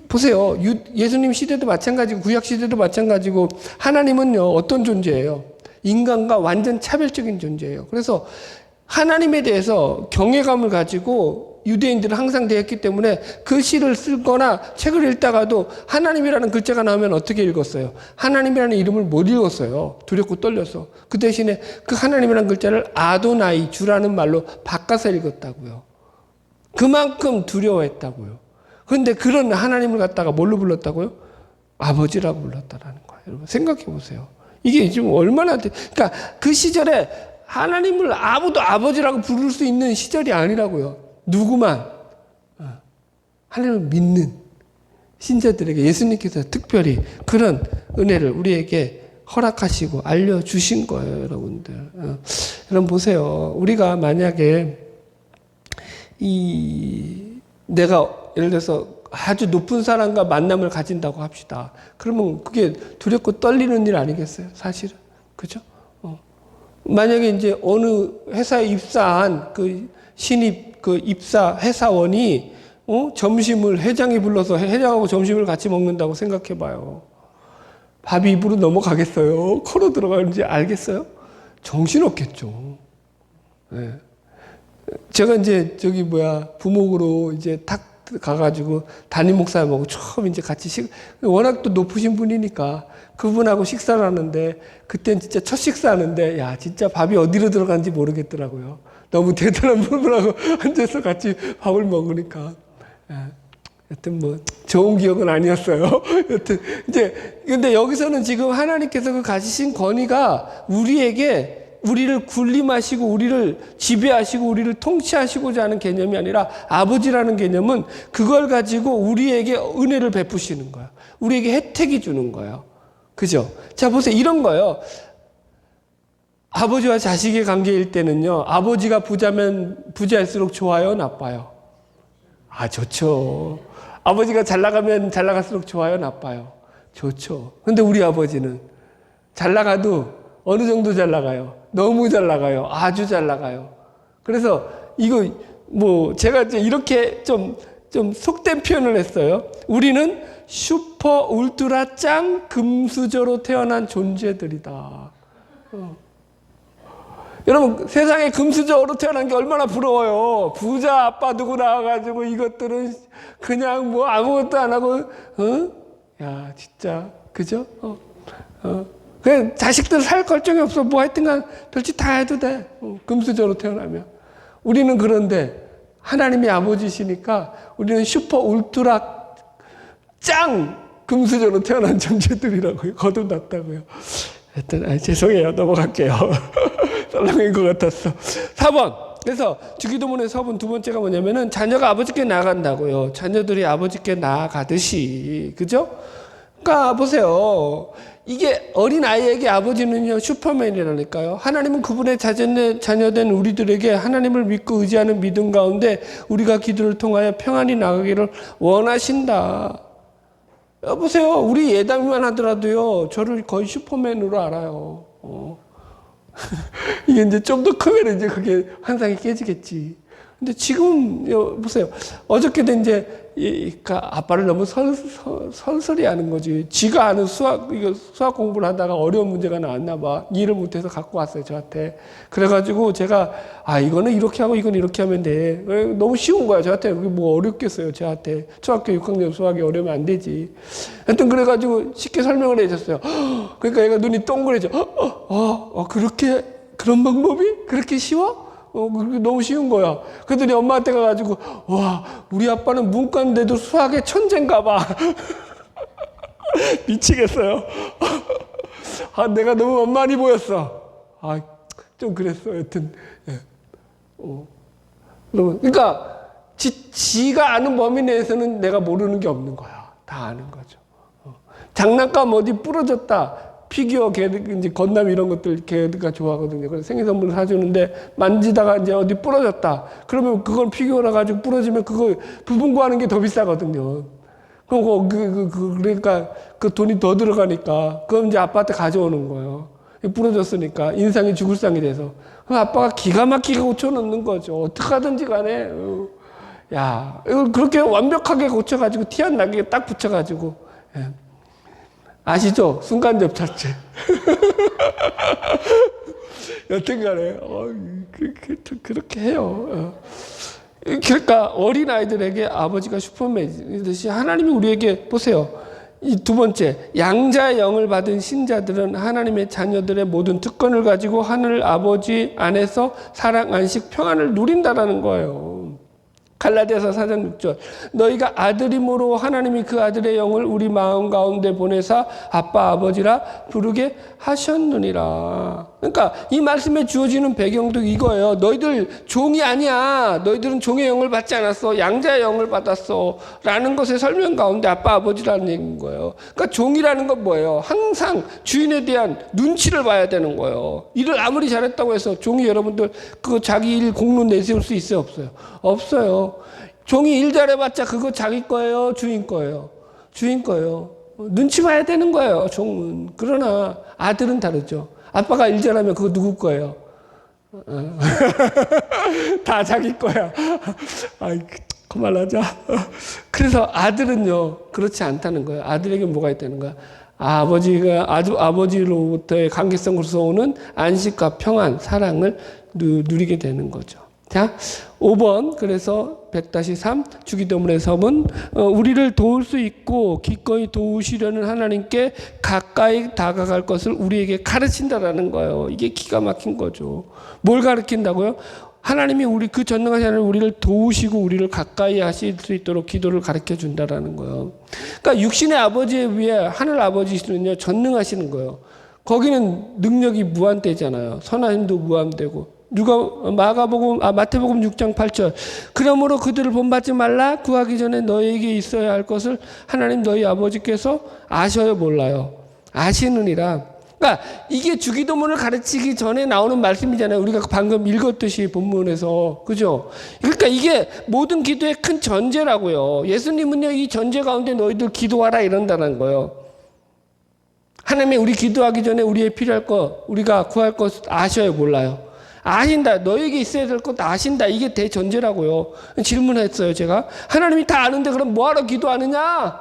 보세요. 예수님 시대도 마찬가지고 구약 시대도 마찬가지고 하나님은요 어떤 존재예요? 인간과 완전 차별적인 존재예요. 그래서 하나님에 대해서 경외감을 가지고 유대인들은 항상 되었기 때문에 그 시를 쓰거나 책을 읽다가도 하나님이라는 글자가 나오면 어떻게 읽었어요? 하나님이라는 이름을 못 읽었어요. 두렵고 떨려서. 그 대신에 그 하나님이라는 글자를 아도나이, 주라는 말로 바꿔서 읽었다고요. 그만큼 두려워했다고요. 그런데 그런 하나님을 갖다가 뭘로 불렀다고요? 아버지라고 불렀다라는 거예요. 여러분 생각해 보세요. 이게 지금 얼마나, 그러니까 그 시절에 하나님을 아무도 아버지라고 부를 수 있는 시절이 아니라고요. 누구만 하나님을 믿는 신자들에게 예수님께서 특별히 그런 은혜를 우리에게 허락하시고 알려주신 거예요, 여러분들. 여러분 보세요. 우리가 만약에 내가 예를 들어서 아주 높은 사람과 만남을 가진다고 합시다. 그러면 그게 두렵고 떨리는 일 아니겠어요? 사실은. 그죠? 만약에 이제 어느 회사에 입사한 그 신입 그 입사 회사원이 점심을 회장이 불러서 회장하고 점심을 같이 먹는다고 생각해 봐요. 밥이 입으로 넘어가겠어요? 코로 들어가는지 알겠어요? 정신없겠죠. 네. 제가 이제 부목으로 이제 탁 가가지고 담임 목사님하고 처음 이제 같이 워낙 또 높으신 분이니까 그분하고 식사를 하는데 그땐 진짜 첫 식사하는데 야 진짜 밥이 어디로 들어가는지 모르겠더라고요. 너무 대단한 분하고 앉아서 같이 밥을 먹으니까. 여튼 뭐 좋은 기억은 아니었어요. 여튼 이제 근데 여기서는 지금 하나님께서 그 가지신 권위가 우리를 군림하시고 우리를 지배하시고 우리를 통치하시고자 하는 개념이 아니라 아버지라는 개념은 그걸 가지고 우리에게 은혜를 베푸시는 거야. 우리에게 혜택이 주는 거예요. 그죠? 자 보세요. 이런 거예요. 아버지와 자식의 관계일 때는요. 아버지가 부자면 부자일수록 좋아요? 나빠요? 좋죠. 아버지가 잘 나가면 잘 나갈수록 좋아요? 나빠요? 좋죠. 근데 우리 아버지는 잘 나가도 어느 정도 잘 나가요? 너무 잘 나가요. 아주 잘 나가요. 그래서 이거 제가 이제 이렇게 좀 속된 표현을 했어요. 우리는 슈퍼 울트라 짱 금수저로 태어난 존재들이다. 여러분 세상에 금수저로 태어난 게 얼마나 부러워요. 부자 아빠 두고 나와가지고 이것들은 그냥 아무것도 안 하고 야 진짜 그죠? 그냥 자식들 살 걱정이 없어. 하여튼간 별짓 다 해도 돼. 금수저로 태어나면. 우리는 그런데 하나님이 아버지시니까 우리는 슈퍼 울트라 짱 금수저로 태어난 존재들이라고요. 거듭났다고요. 하여튼 죄송해요. 넘어갈게요. 썰렁인 것 같았어. 4번. 그래서 주기도문의 서문 두 번째가 뭐냐면은 자녀가 아버지께 나아간다고요. 자녀들이 아버지께 나아가듯이. 그죠? 그러니까 보세요. 이게 어린아이에게 아버지는요 슈퍼맨이라니까요. 하나님은 그분의 자녀된 우리들에게 하나님을 믿고 의지하는 믿음 가운데 우리가 기도를 통하여 평안히 나가기를 원하신다. 여보세요. 우리 예담이만 하더라도요 저를 거의 슈퍼맨으로 알아요. 이게 이제 좀 더 크면 이제 그게 환상이 깨지겠지. 근데 지금 보세요. 어저께도 이제 아빠를 너무 설설히 하는 거지. 지가 아는 수학 공부를 하다가 어려운 문제가 나왔나 봐. 이해를 못해서 갖고 왔어요 저한테. 그래가지고 제가 이거는 이렇게 하고 이건 이렇게 하면 돼. 너무 쉬운 거야 저한테. 그게 뭐 어렵겠어요 저한테. 초등학교 6학년 수학이 어려우면 안 되지. 하여튼 그래가지고 쉽게 설명을 해줬어요. 그러니까 얘가 눈이 동그래져. 그렇게 그런 방법이 그렇게 쉬워? 너무 쉬운 거야. 그랬더니 엄마한테 가가지고 와 우리 아빠는 문과인데도 수학에 천재인가 봐. 미치겠어요. 내가 너무 만만히 보였어. 좀 그랬어. 여튼 그러니까 지가 아는 범위 내에서는 내가 모르는 게 없는 거야. 다 아는 거죠. 장난감 어디 부러졌다. 피규어 이제 건담 이런 것들 걔가 좋아하거든요. 그래서 생일 선물을 사주는데 만지다가 이제 어디 부러졌다. 그러면 그걸 피규어라 가지고 부러지면 그거 부분 구하는 게 더 비싸거든요. 그러니까 그 돈이 더 들어가니까 그럼 이제 아빠한테 가져오는 거예요. 부러졌으니까 인상이 죽을 상이 돼서. 그럼 아빠가 기가 막히게 고쳐놓는 거죠. 어떻게 하든지 간에. 야, 이걸 그렇게 완벽하게 고쳐가지고 티 안 나게 딱 붙여가지고. 예. 아시죠? 순간접착제. 여튼간에 그렇게 해요. 그러니까 어린아이들에게 아버지가 슈퍼맨이듯이 하나님이 우리에게 보세요. 이 두 번째, 양자의 영을 받은 신자들은 하나님의 자녀들의 모든 특권을 가지고 하늘 아버지 안에서 사랑, 안식, 평안을 누린다라는 거예요. 갈라디아서 4장 6절 너희가 아들임으로 하나님이 그 아들의 영을 우리 마음 가운데 보내사 아빠 아버지라 부르게 하셨느니라. 그러니까 이 말씀에 주어지는 배경도 이거예요. 너희들 종이 아니야. 너희들은 종의 영을 받지 않았어. 양자의 영을 받았어. 라는 것의 설명 가운데 아빠 아버지라는 얘기인 거예요. 그러니까 종이라는 건 뭐예요? 항상 주인에 대한 눈치를 봐야 되는 거예요. 일을 아무리 잘했다고 해서 종이 여러분들 그 자기 일 공로 내세울 수 있어요? 없어요? 없어요. 종이 일 잘해봤자 그거 자기 거예요, 주인 거예요? 주인 거예요. 눈치 봐야 되는 거예요, 종은. 그러나 아들은 다르죠. 아빠가 일 잘하면 그거 누구 거예요? 다 자기 거야. 아이, 그만하자. 그래서 아들은요, 그렇지 않다는 거예요. 아들에게 뭐가 있다는 거야? 아버지로부터의 관계성으로서 오는 안식과 평안, 사랑을 누리게 되는 거죠. 자, 5번. 그래서 100-3 주기도문의 섬은 우리를 도울 수 있고 기꺼이 도우시려는 하나님께 가까이 다가갈 것을 우리에게 가르친다라는 거예요. 이게 기가 막힌 거죠. 뭘 가르친다고요? 하나님이 그 전능하신 하나님 우리를 도우시고 우리를 가까이 하실 수 있도록 기도를 가르쳐 준다라는 거예요. 그러니까 육신의 아버지에 비해 하늘 아버지시는요 전능하시는 거예요. 거기는 능력이 무한대잖아요. 선하심도 무한대고. 마태복음 6장 8절. 그러므로 그들을 본받지 말라. 구하기 전에 너에게 있어야 할 것을 하나님 너희 아버지께서 아셔요 몰라요? 아시느니라. 그러니까 이게 주기도문을 가르치기 전에 나오는 말씀이잖아요. 우리가 방금 읽었듯이 본문에서. 그죠? 그러니까 이게 모든 기도의 큰 전제라고요. 예수님은요, 이 전제 가운데 너희들 기도하라 이런다는 거예요. 하나님이 우리 기도하기 전에 우리의 필요할 것, 우리가 구할 것 아셔요 몰라요? 아신다. 너에게 있어야 될 것 아신다. 이게 대전제라고요. 질문했어요, 제가. 하나님이 다 아는데 그럼 뭐하러 기도하느냐?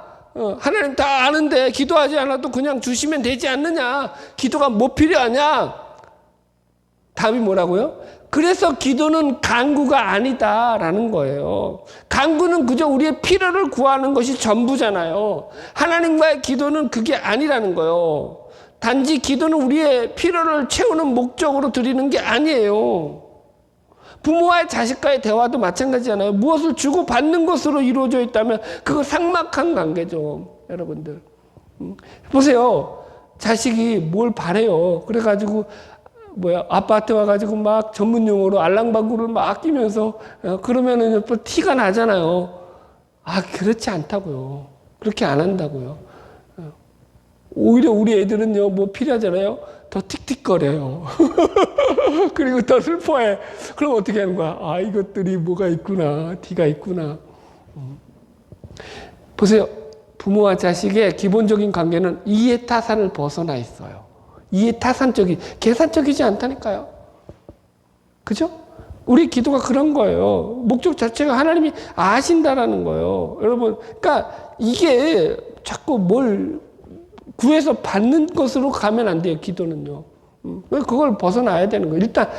하나님 다 아는데 기도하지 않아도 그냥 주시면 되지 않느냐? 기도가 뭐 필요하냐? 답이 뭐라고요? 그래서 기도는 간구가 아니다라는 거예요. 간구는 그저 우리의 필요를 구하는 것이 전부잖아요. 하나님과의 기도는 그게 아니라는 거예요. 단지 기도는 우리의 필요를 채우는 목적으로 드리는 게 아니에요. 부모와의 자식과의 대화도 마찬가지잖아요. 무엇을 주고 받는 것으로 이루어져 있다면 그거 삭막한 관계죠. 여러분들. 보세요. 자식이 뭘 바래요. 그래가지고 아빠한테 와가지고 막 전문 용어로 알랑방구를 막 아끼면서 그러면은 또 티가 나잖아요. 그렇지 않다고요. 그렇게 안 한다고요. 오히려 우리 애들은요, 뭐 필요하잖아요? 더 틱틱거려요. 그리고 더 슬퍼해. 그럼 어떻게 하는 거야? 이것들이 뭐가 있구나. 티가 있구나. 보세요. 부모와 자식의 기본적인 관계는 이해타산을 벗어나 있어요. 계산적이지 않다니까요. 그죠? 우리 기도가 그런 거예요. 목적 자체가 하나님이 아신다라는 거예요. 여러분, 그러니까 이게 자꾸 뭘 구해서 받는 것으로 가면 안 돼요, 기도는요. 그걸 벗어나야 되는 거예요. 일단,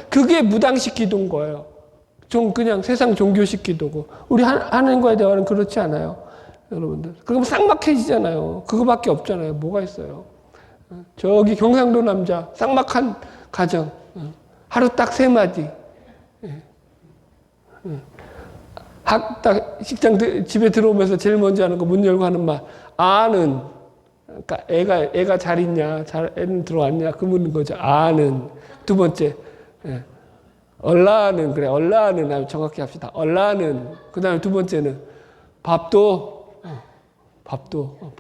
그게 무당식 기도인 거예요. 그냥 세상 종교식 기도고. 우리 하나님과의 대화는 그렇지 않아요. 여러분들. 그럼 쌍막해지잖아요. 그거밖에 없잖아요. 뭐가 있어요. 저기 경상도 남자, 쌍막한 가정. 하루 딱 3마디. 딱 집에 들어오면서 제일 먼저 하는 거 문 열고 하는 말. 아는. 그러니까 애가 잘 있냐, 애는 들어왔냐, 그 묻는 거죠. 아는. 두 번째, 얼라는, 그래, 얼라는, 정확히 합시다. 얼라는. 그 다음에 두 번째는, 밥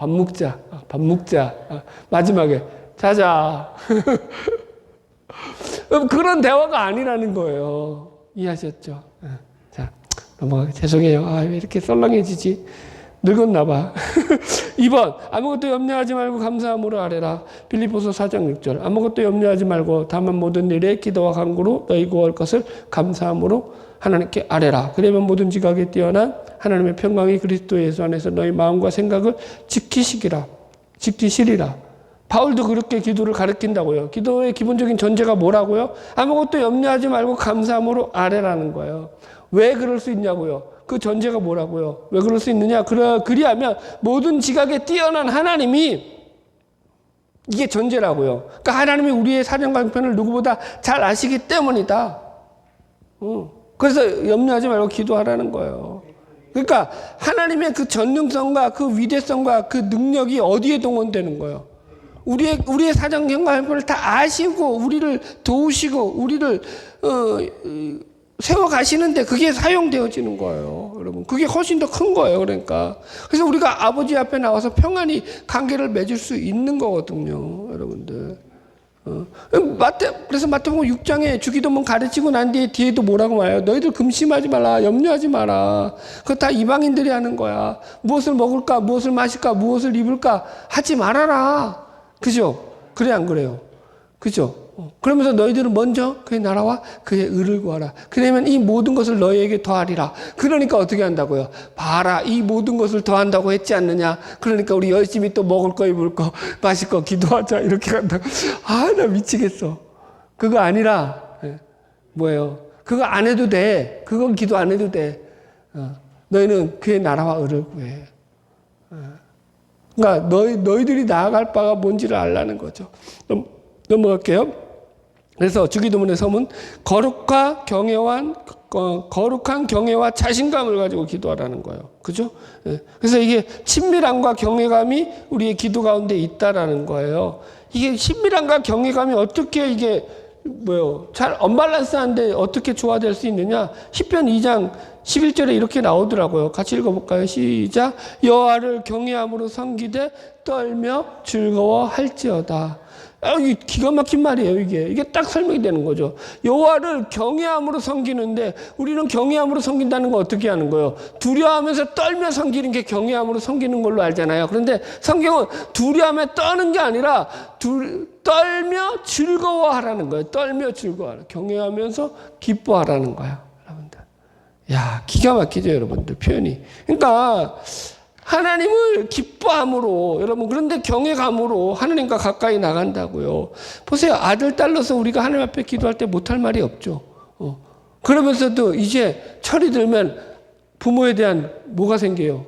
먹자. 마지막에, 자자. 그런 대화가 아니라는 거예요. 이해하셨죠? 자, 죄송해요. 왜 이렇게 썰렁해지지? 늙었나 봐. 2번. 아무것도 염려하지 말고 감사함으로 아뢰라. 빌립보서 4장 6절. 아무것도 염려하지 말고 다만 모든 일에 기도와 간구로 너희 구할 것을 감사함으로 하나님께 아뢰라. 그러면 모든 지각에 뛰어난 하나님의 평강이 그리스도 예수 안에서 너희 마음과 생각을 지키시리라. 바울도 그렇게 기도를 가르친다고요. 기도의 기본적인 전제가 뭐라고요? 아무것도 염려하지 말고 감사함으로 아뢰라는 거예요. 왜 그럴 수 있냐고요? 그 전제가 뭐라고요? 왜 그럴 수 있느냐? 그리하면 모든 지각에 뛰어난 하나님이 이게 전제라고요. 그러니까 하나님이 우리의 사정과 형편을 누구보다 잘 아시기 때문이다. 그래서 염려하지 말고 기도하라는 거예요. 그러니까 하나님의 그 전능성과 그 위대성과 그 능력이 어디에 동원되는 거예요? 우리의 사정과 형편을 다 아시고 우리를 도우시고 우리를 세워가시는데 그게 사용되어지는 거예요. 여러분. 그게 훨씬 더 큰 거예요. 그러니까. 그래서 우리가 아버지 앞에 나와서 평안히 관계를 맺을 수 있는 거거든요. 여러분들. 그래서 마태복음 6장에 주기도문 가르치고 난 뒤에 뒤에도 뭐라고 말해요? 너희들 금심하지 말라, 염려하지 마라. 그거 다 이방인들이 하는 거야. 무엇을 먹을까, 무엇을 마실까, 무엇을 입을까 하지 말아라. 그죠? 그래 안 그래요? 그죠? 그러면서 너희들은 먼저 그의 나라와 그의 의를 구하라. 그러면 이 모든 것을 너희에게 더하리라. 그러니까 어떻게 한다고요? 봐라, 이 모든 것을 더한다고 했지 않느냐? 그러니까 우리 열심히 또 먹을 거, 입을 거, 마실 거 기도하자. 이렇게 한다고. 아, 나 미치겠어. 그거 아니라 뭐예요? 그거 안 해도 돼. 그건 기도 안 해도 돼. 너희는 그의 나라와 의를 구해. 그러니까 너희들이 나아갈 바가 뭔지를 알라는 거죠. 넘어갈게요. 그래서 주기도문의 서문, 거룩한 경외와 자신감을 가지고 기도하라는 거예요. 그죠? 그래서 이게 친밀함과 경외감이 우리의 기도 가운데 있다라는 거예요. 이게 친밀함과 경외감이 어떻게 이게 잘 언밸런스한데 어떻게 조화될 수 있느냐? 시편 2장 11절에 이렇게 나오더라고요. 같이 읽어볼까요? 시작. 여호와를 경외함으로 섬기되 떨며 즐거워할지어다. 이게 기가 막힌 말이에요. 이게 딱 설명이 되는 거죠. 여호와를 경외함으로 섬기는데 우리는 경외함으로 섬긴다는 거 어떻게 하는 거예요? 두려워하면서 떨며 섬기는 게 경외함으로 섬기는 걸로 알잖아요. 그런데 성경은 두려워하며 떠는 게 아니라 떨며 즐거워하라는 거예요. 떨며 즐거워하라. 경외하면서 기뻐하라는 거야. 여러분들. 야, 기가 막히죠, 여러분들 표현이. 그러니까 하나님을 기뻐함으로, 여러분, 그런데 경외감으로 하나님과 가까이 나간다고요. 보세요. 아들, 딸로서 우리가 하나님 앞에 기도할 때 못할 말이 없죠. 그러면서도 이제 철이 들면 부모에 대한 뭐가 생겨요?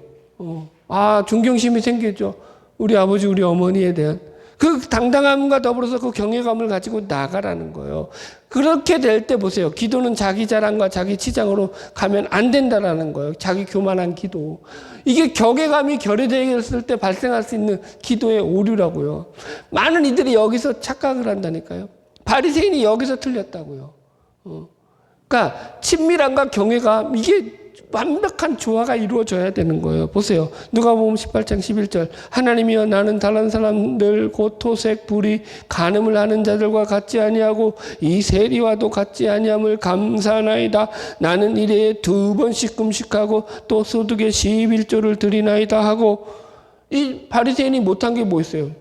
존경심이 생기죠. 우리 아버지, 우리 어머니에 대한. 그 당당함과 더불어서 그 경외감을 가지고 나가라는 거예요. 그렇게 될 때 보세요. 기도는 자기 자랑과 자기 치장으로 가면 안 된다라는 거예요. 자기 교만한 기도. 이게 경외감이 결여되었을 때 발생할 수 있는 기도의 오류라고요. 많은 이들이 여기서 착각을 한다니까요. 바리새인이 여기서 틀렸다고요. 그러니까 친밀함과 경외감, 이게 완벽한 조화가 이루어져야 되는 거예요. 보세요. 누가복음 18장 11절. 하나님이여, 나는 다른 사람들 곧 토색, 불의, 간음을 하는 자들과 같지 아니하고 이 세리와도 같지 아니함을 감사하나이다. 나는 일에 2번씩 금식하고 또 소득의 11조를 드리나이다 하고. 이 바리새인이 못한 게 뭐 있어요?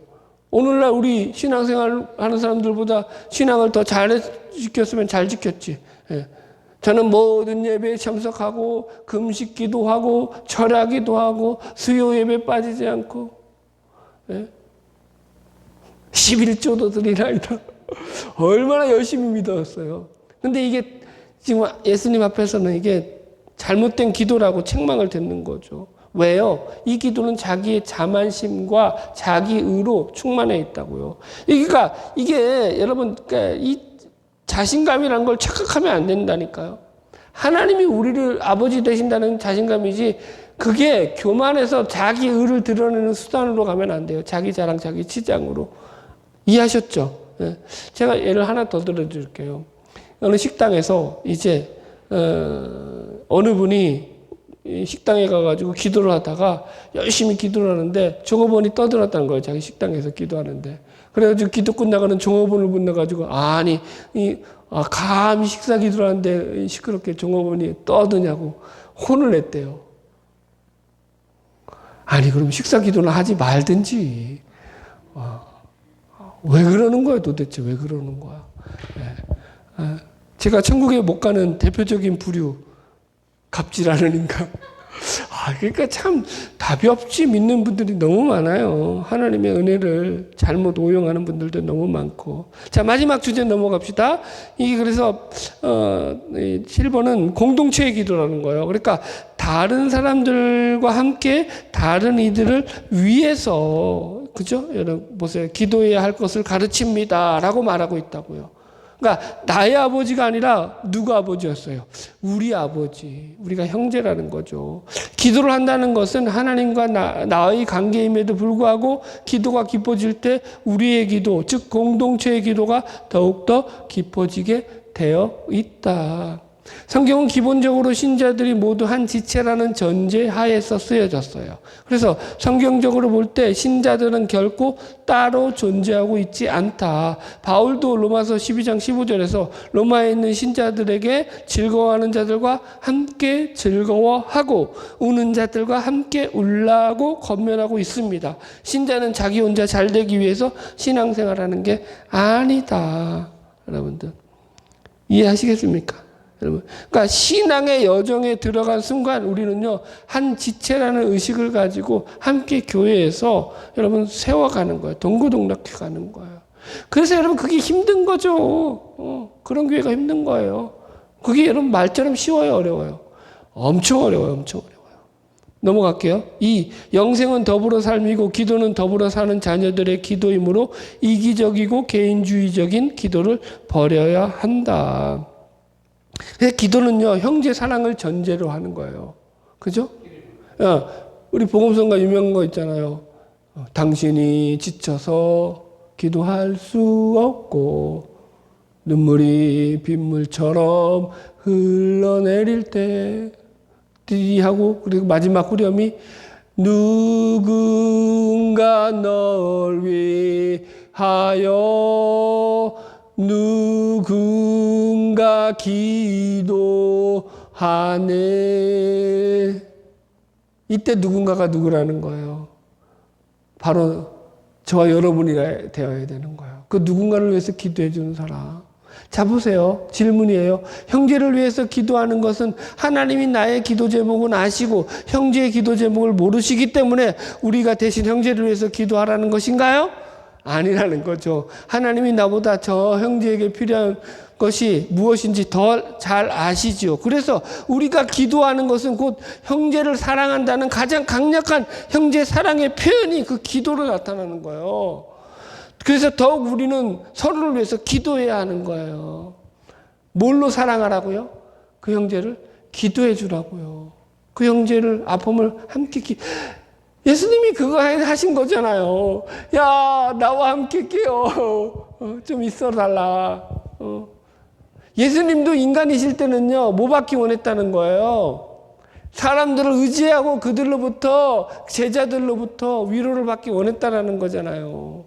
오늘날 우리 신앙생활 하는 사람들보다 신앙을 더 잘 지켰으면 잘 지켰지. 저는 모든 예배에 참석하고 금식 기도하고 절하기도 하고 수요 예배 빠지지 않고 11조도 드리나이다. 얼마나 열심히 믿었어요. 근데 이게 지금 예수님 앞에서는 이게 잘못된 기도라고 책망을 듣는 거죠. 왜요? 이 기도는 자기의 자만심과 자기의로 충만해 있다고요. 그러니까 이게 여러분, 이 자신감이라는 걸 착각하면 안 된다니까요. 하나님이 우리를 아버지 되신다는 자신감이지, 그게 교만해서 자기 의를 드러내는 수단으로 가면 안 돼요. 자기 자랑, 자기 치장으로. 이해하셨죠? 제가 예를 하나 더 들어드릴게요. 어느 식당에서 이제 어느 분이 식당에 가가지고 기도를 하다가 열심히 기도를 하는데 종업원이 떠들었다는 거예요. 자기 식당에서 기도하는데. 그래가지고 기도 끝나가는 종업원을 불러가지고, 감히 식사 기도를 하는데 시끄럽게 종업원이 떠드냐고 혼을 냈대요. 아니, 그럼 식사 기도는 하지 말든지. 왜 그러는 거야, 도대체? 왜 그러는 거야? 제가 천국에 못 가는 대표적인 부류, 갑질하는 인간. 그러니까 참 답이 없이 믿는 분들이 너무 많아요. 하나님의 은혜를 잘못 오용하는 분들도 너무 많고. 자, 마지막 주제 넘어갑시다. 이게 그래서 7번은 공동체의 기도라는 거예요. 그러니까 다른 사람들과 함께 다른 이들을 위해서, 그죠? 여러분 보세요. 기도해야 할 것을 가르칩니다라고 말하고 있다고요. 그러니까 나의 아버지가 아니라 누가 아버지였어요? 우리 아버지, 우리가 형제라는 거죠. 기도를 한다는 것은 하나님과 나의 관계임에도 불구하고 기도가 깊어질 때 우리의 기도, 즉 공동체의 기도가 더욱더 깊어지게 되어 있다. 성경은 기본적으로 신자들이 모두 한 지체라는 전제 하에서 쓰여졌어요. 그래서 성경적으로 볼 때 신자들은 결코 따로 존재하고 있지 않다. 바울도 로마서 12장 15절에서 로마에 있는 신자들에게 즐거워하는 자들과 함께 즐거워하고 우는 자들과 함께 울라고 권면하고 있습니다. 신자는 자기 혼자 잘 되기 위해서 신앙생활하는 게 아니다. 여러분들 이해하시겠습니까? 여러분, 그러니까 신앙의 여정에 들어간 순간 우리는요 한 지체라는 의식을 가지고 함께 교회에서 여러분 세워가는 거예요. 동고동락해가는 거예요. 그래서 여러분 그게 힘든 거죠. 그런 교회가 힘든 거예요. 그게 여러분 말처럼 쉬워요, 어려워요? 엄청 어려워요, 엄청 어려워요. 넘어갈게요. 2. 영생은 더불어 삶이고 기도는 더불어 사는 자녀들의 기도이므로 이기적이고 개인주의적인 기도를 버려야 한다. 기도는요, 형제 사랑을 전제로 하는 거예요. 그죠? 우리 복음성가 유명한 거 있잖아요. 당신이 지쳐서 기도할 수 없고, 눈물이 빗물처럼 흘러내릴 때, 하고, 그리고 마지막 후렴이, 누군가 널 위하여 누군가 기도하네. 이때 누군가가 누구라는 거예요. 바로 저와 여러분이 되어야 되는 거예요. 그 누군가를 위해서 기도해 주는 사람. 자, 보세요. 질문이에요. 형제를 위해서 기도하는 것은 하나님이 나의 기도 제목은 아시고 형제의 기도 제목을 모르시기 때문에 우리가 대신 형제를 위해서 기도하라는 것인가요? 아니라는 거죠. 하나님이 나보다 저 형제에게 필요한 것이 무엇인지 더 잘 아시죠. 그래서 우리가 기도하는 것은 곧 형제를 사랑한다는 가장 강력한 형제 사랑의 표현이 그 기도로 나타나는 거예요. 그래서 더욱 우리는 서로를 위해서 기도해야 하는 거예요. 뭘로 사랑하라고요? 그 형제를 기도해 주라고요. 그 형제를 아픔을 함께 예수님이 그거 하신 거잖아요. 야, 나와 함께 깨어. 좀 있어 달라. 예수님도 인간이실 때는요, 뭐 받기 원했다는 거예요? 사람들을 의지하고 그들로부터, 제자들로부터 위로를 받기 원했다라는 거잖아요.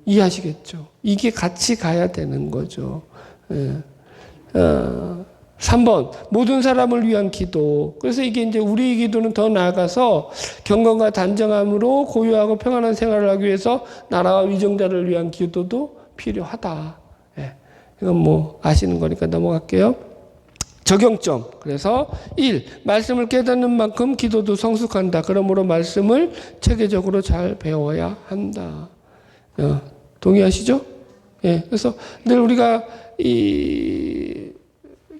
이해하시겠죠? 이게 같이 가야 되는 거죠. 3번, 모든 사람을 위한 기도. 그래서 이게 이제 우리 기도는 더 나아가서 경건과 단정함으로 고요하고 평안한 생활을 하기 위해서 나라와 위정자를 위한 기도도 필요하다. 예. 이건 뭐 아시는 거니까 넘어갈게요. 적용점. 그래서 1. 말씀을 깨닫는 만큼 기도도 성숙한다. 그러므로 말씀을 체계적으로 잘 배워야 한다. 동의하시죠? 예. 그래서 늘 우리가 이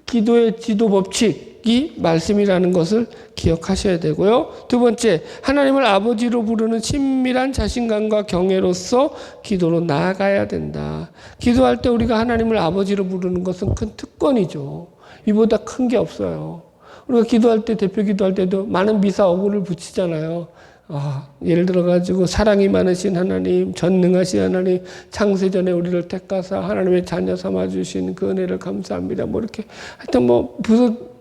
기도의 지도 법칙이 말씀이라는 것을 기억하셔야 되고요. 두 번째, 하나님을 아버지로 부르는 친밀한 자신감과 경외로서 기도로 나아가야 된다. 기도할 때 우리가 하나님을 아버지로 부르는 것은 큰 특권이죠. 이보다 큰 게 없어요. 우리가 기도할 때, 대표 기도할 때도 많은 미사 어구를 붙이잖아요. 예를 들어가지고 사랑이 많으신 하나님, 전능하신 하나님, 창세전에 우리를 택하사 하나님의 자녀 삼아주신 그 은혜를 감사합니다. 뭐 이렇게 하여튼 뭐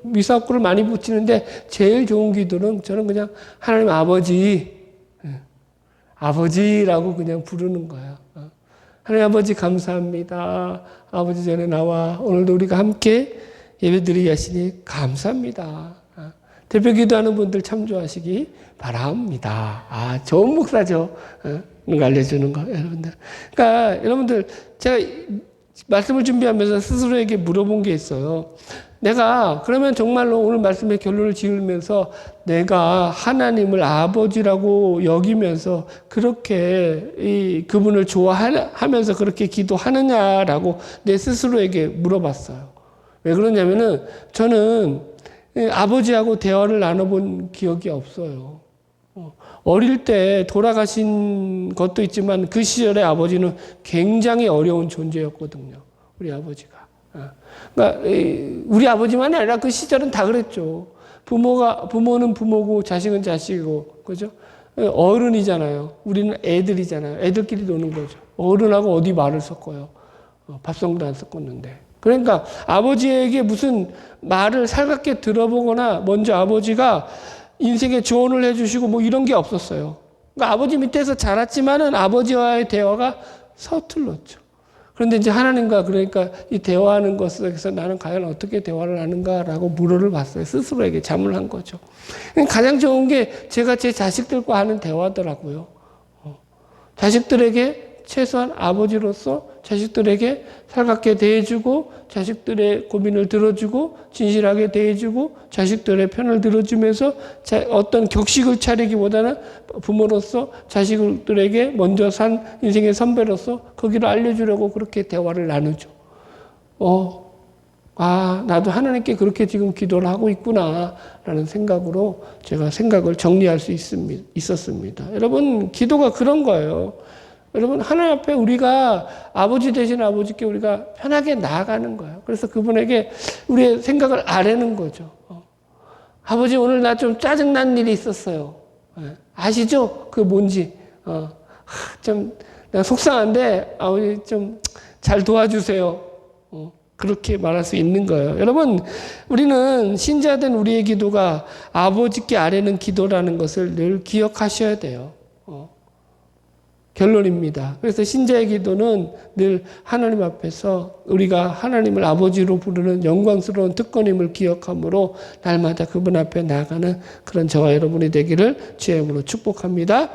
미사구를 많이 붙이는데 제일 좋은 기도는 저는 그냥 하나님 아버지라고 그냥 부르는 거예요. 하나님 아버지 감사합니다. 아버지 전에 나와 오늘도 우리가 함께 예배드리게 하시니 감사합니다. 대표 기도하는 분들 참조하시기 바랍니다. 좋은 목사죠. 이런 거 알려주는 거, 여러분들. 그러니까, 여러분들, 제가 말씀을 준비하면서 스스로에게 물어본 게 있어요. 그러면 정말로 오늘 말씀의 결론을 지으면서 내가 하나님을 아버지라고 여기면서 그렇게 그분을 좋아하면서 그렇게 기도하느냐라고 내 스스로에게 물어봤어요. 왜 그러냐면은 저는 아버지하고 대화를 나눠본 기억이 없어요. 어릴 때 돌아가신 것도 있지만 그 시절에 아버지는 굉장히 어려운 존재였거든요. 우리 아버지가. 그러니까 우리 아버지만이 아니라 그 시절은 다 그랬죠. 부모는 부모고 자식은 자식이고, 그죠? 어른이잖아요. 우리는 애들이잖아요. 애들끼리 노는 거죠. 어른하고 어디 말을 섞어요. 밥성도 안 섞었는데. 그러니까 아버지에게 무슨 말을 살갑게 들어보거나 먼저 아버지가 인생에 조언을 해주시고 뭐 이런 게 없었어요. 그러니까 아버지 밑에서 자랐지만은 아버지와의 대화가 서툴렀죠. 그런데 이제 하나님과 그러니까 이 대화하는 것에서 나는 과연 어떻게 대화를 하는가라고 물어를 봤어요. 스스로에게 자문한 거죠. 가장 좋은 게 제가 제 자식들과 하는 대화더라고요. 자식들에게 최소한 아버지로서 자식들에게 살갑게 대해주고 자식들의 고민을 들어주고 진실하게 대해주고 자식들의 편을 들어주면서 어떤 격식을 차리기보다는 부모로서 자식들에게 먼저 산 인생의 선배로서 거기를 알려주려고 그렇게 대화를 나누죠. 나도 하나님께 그렇게 지금 기도를 하고 있구나 라는 생각으로 제가 생각을 정리할 수 있었습니다. 여러분, 기도가 그런 거예요. 여러분, 하나님 앞에 우리가 아버지 되신 아버지께 우리가 편하게 나아가는 거예요. 그래서 그분에게 우리의 생각을 아뢰는 거죠. 아버지, 오늘 나 좀 짜증난 일이 있었어요. 아시죠? 그게 뭔지. 좀 내가 속상한데 아버지 좀 잘 도와주세요. 그렇게 말할 수 있는 거예요. 여러분, 우리는 신자된 우리의 기도가 아버지께 아뢰는 기도라는 것을 늘 기억하셔야 돼요. 결론입니다. 그래서 신자의 기도는 늘 하나님 앞에서 우리가 하나님을 아버지로 부르는 영광스러운 특권임을 기억함으로 날마다 그분 앞에 나아가는 그런 저와 여러분이 되기를 주의 이름으로 축복합니다.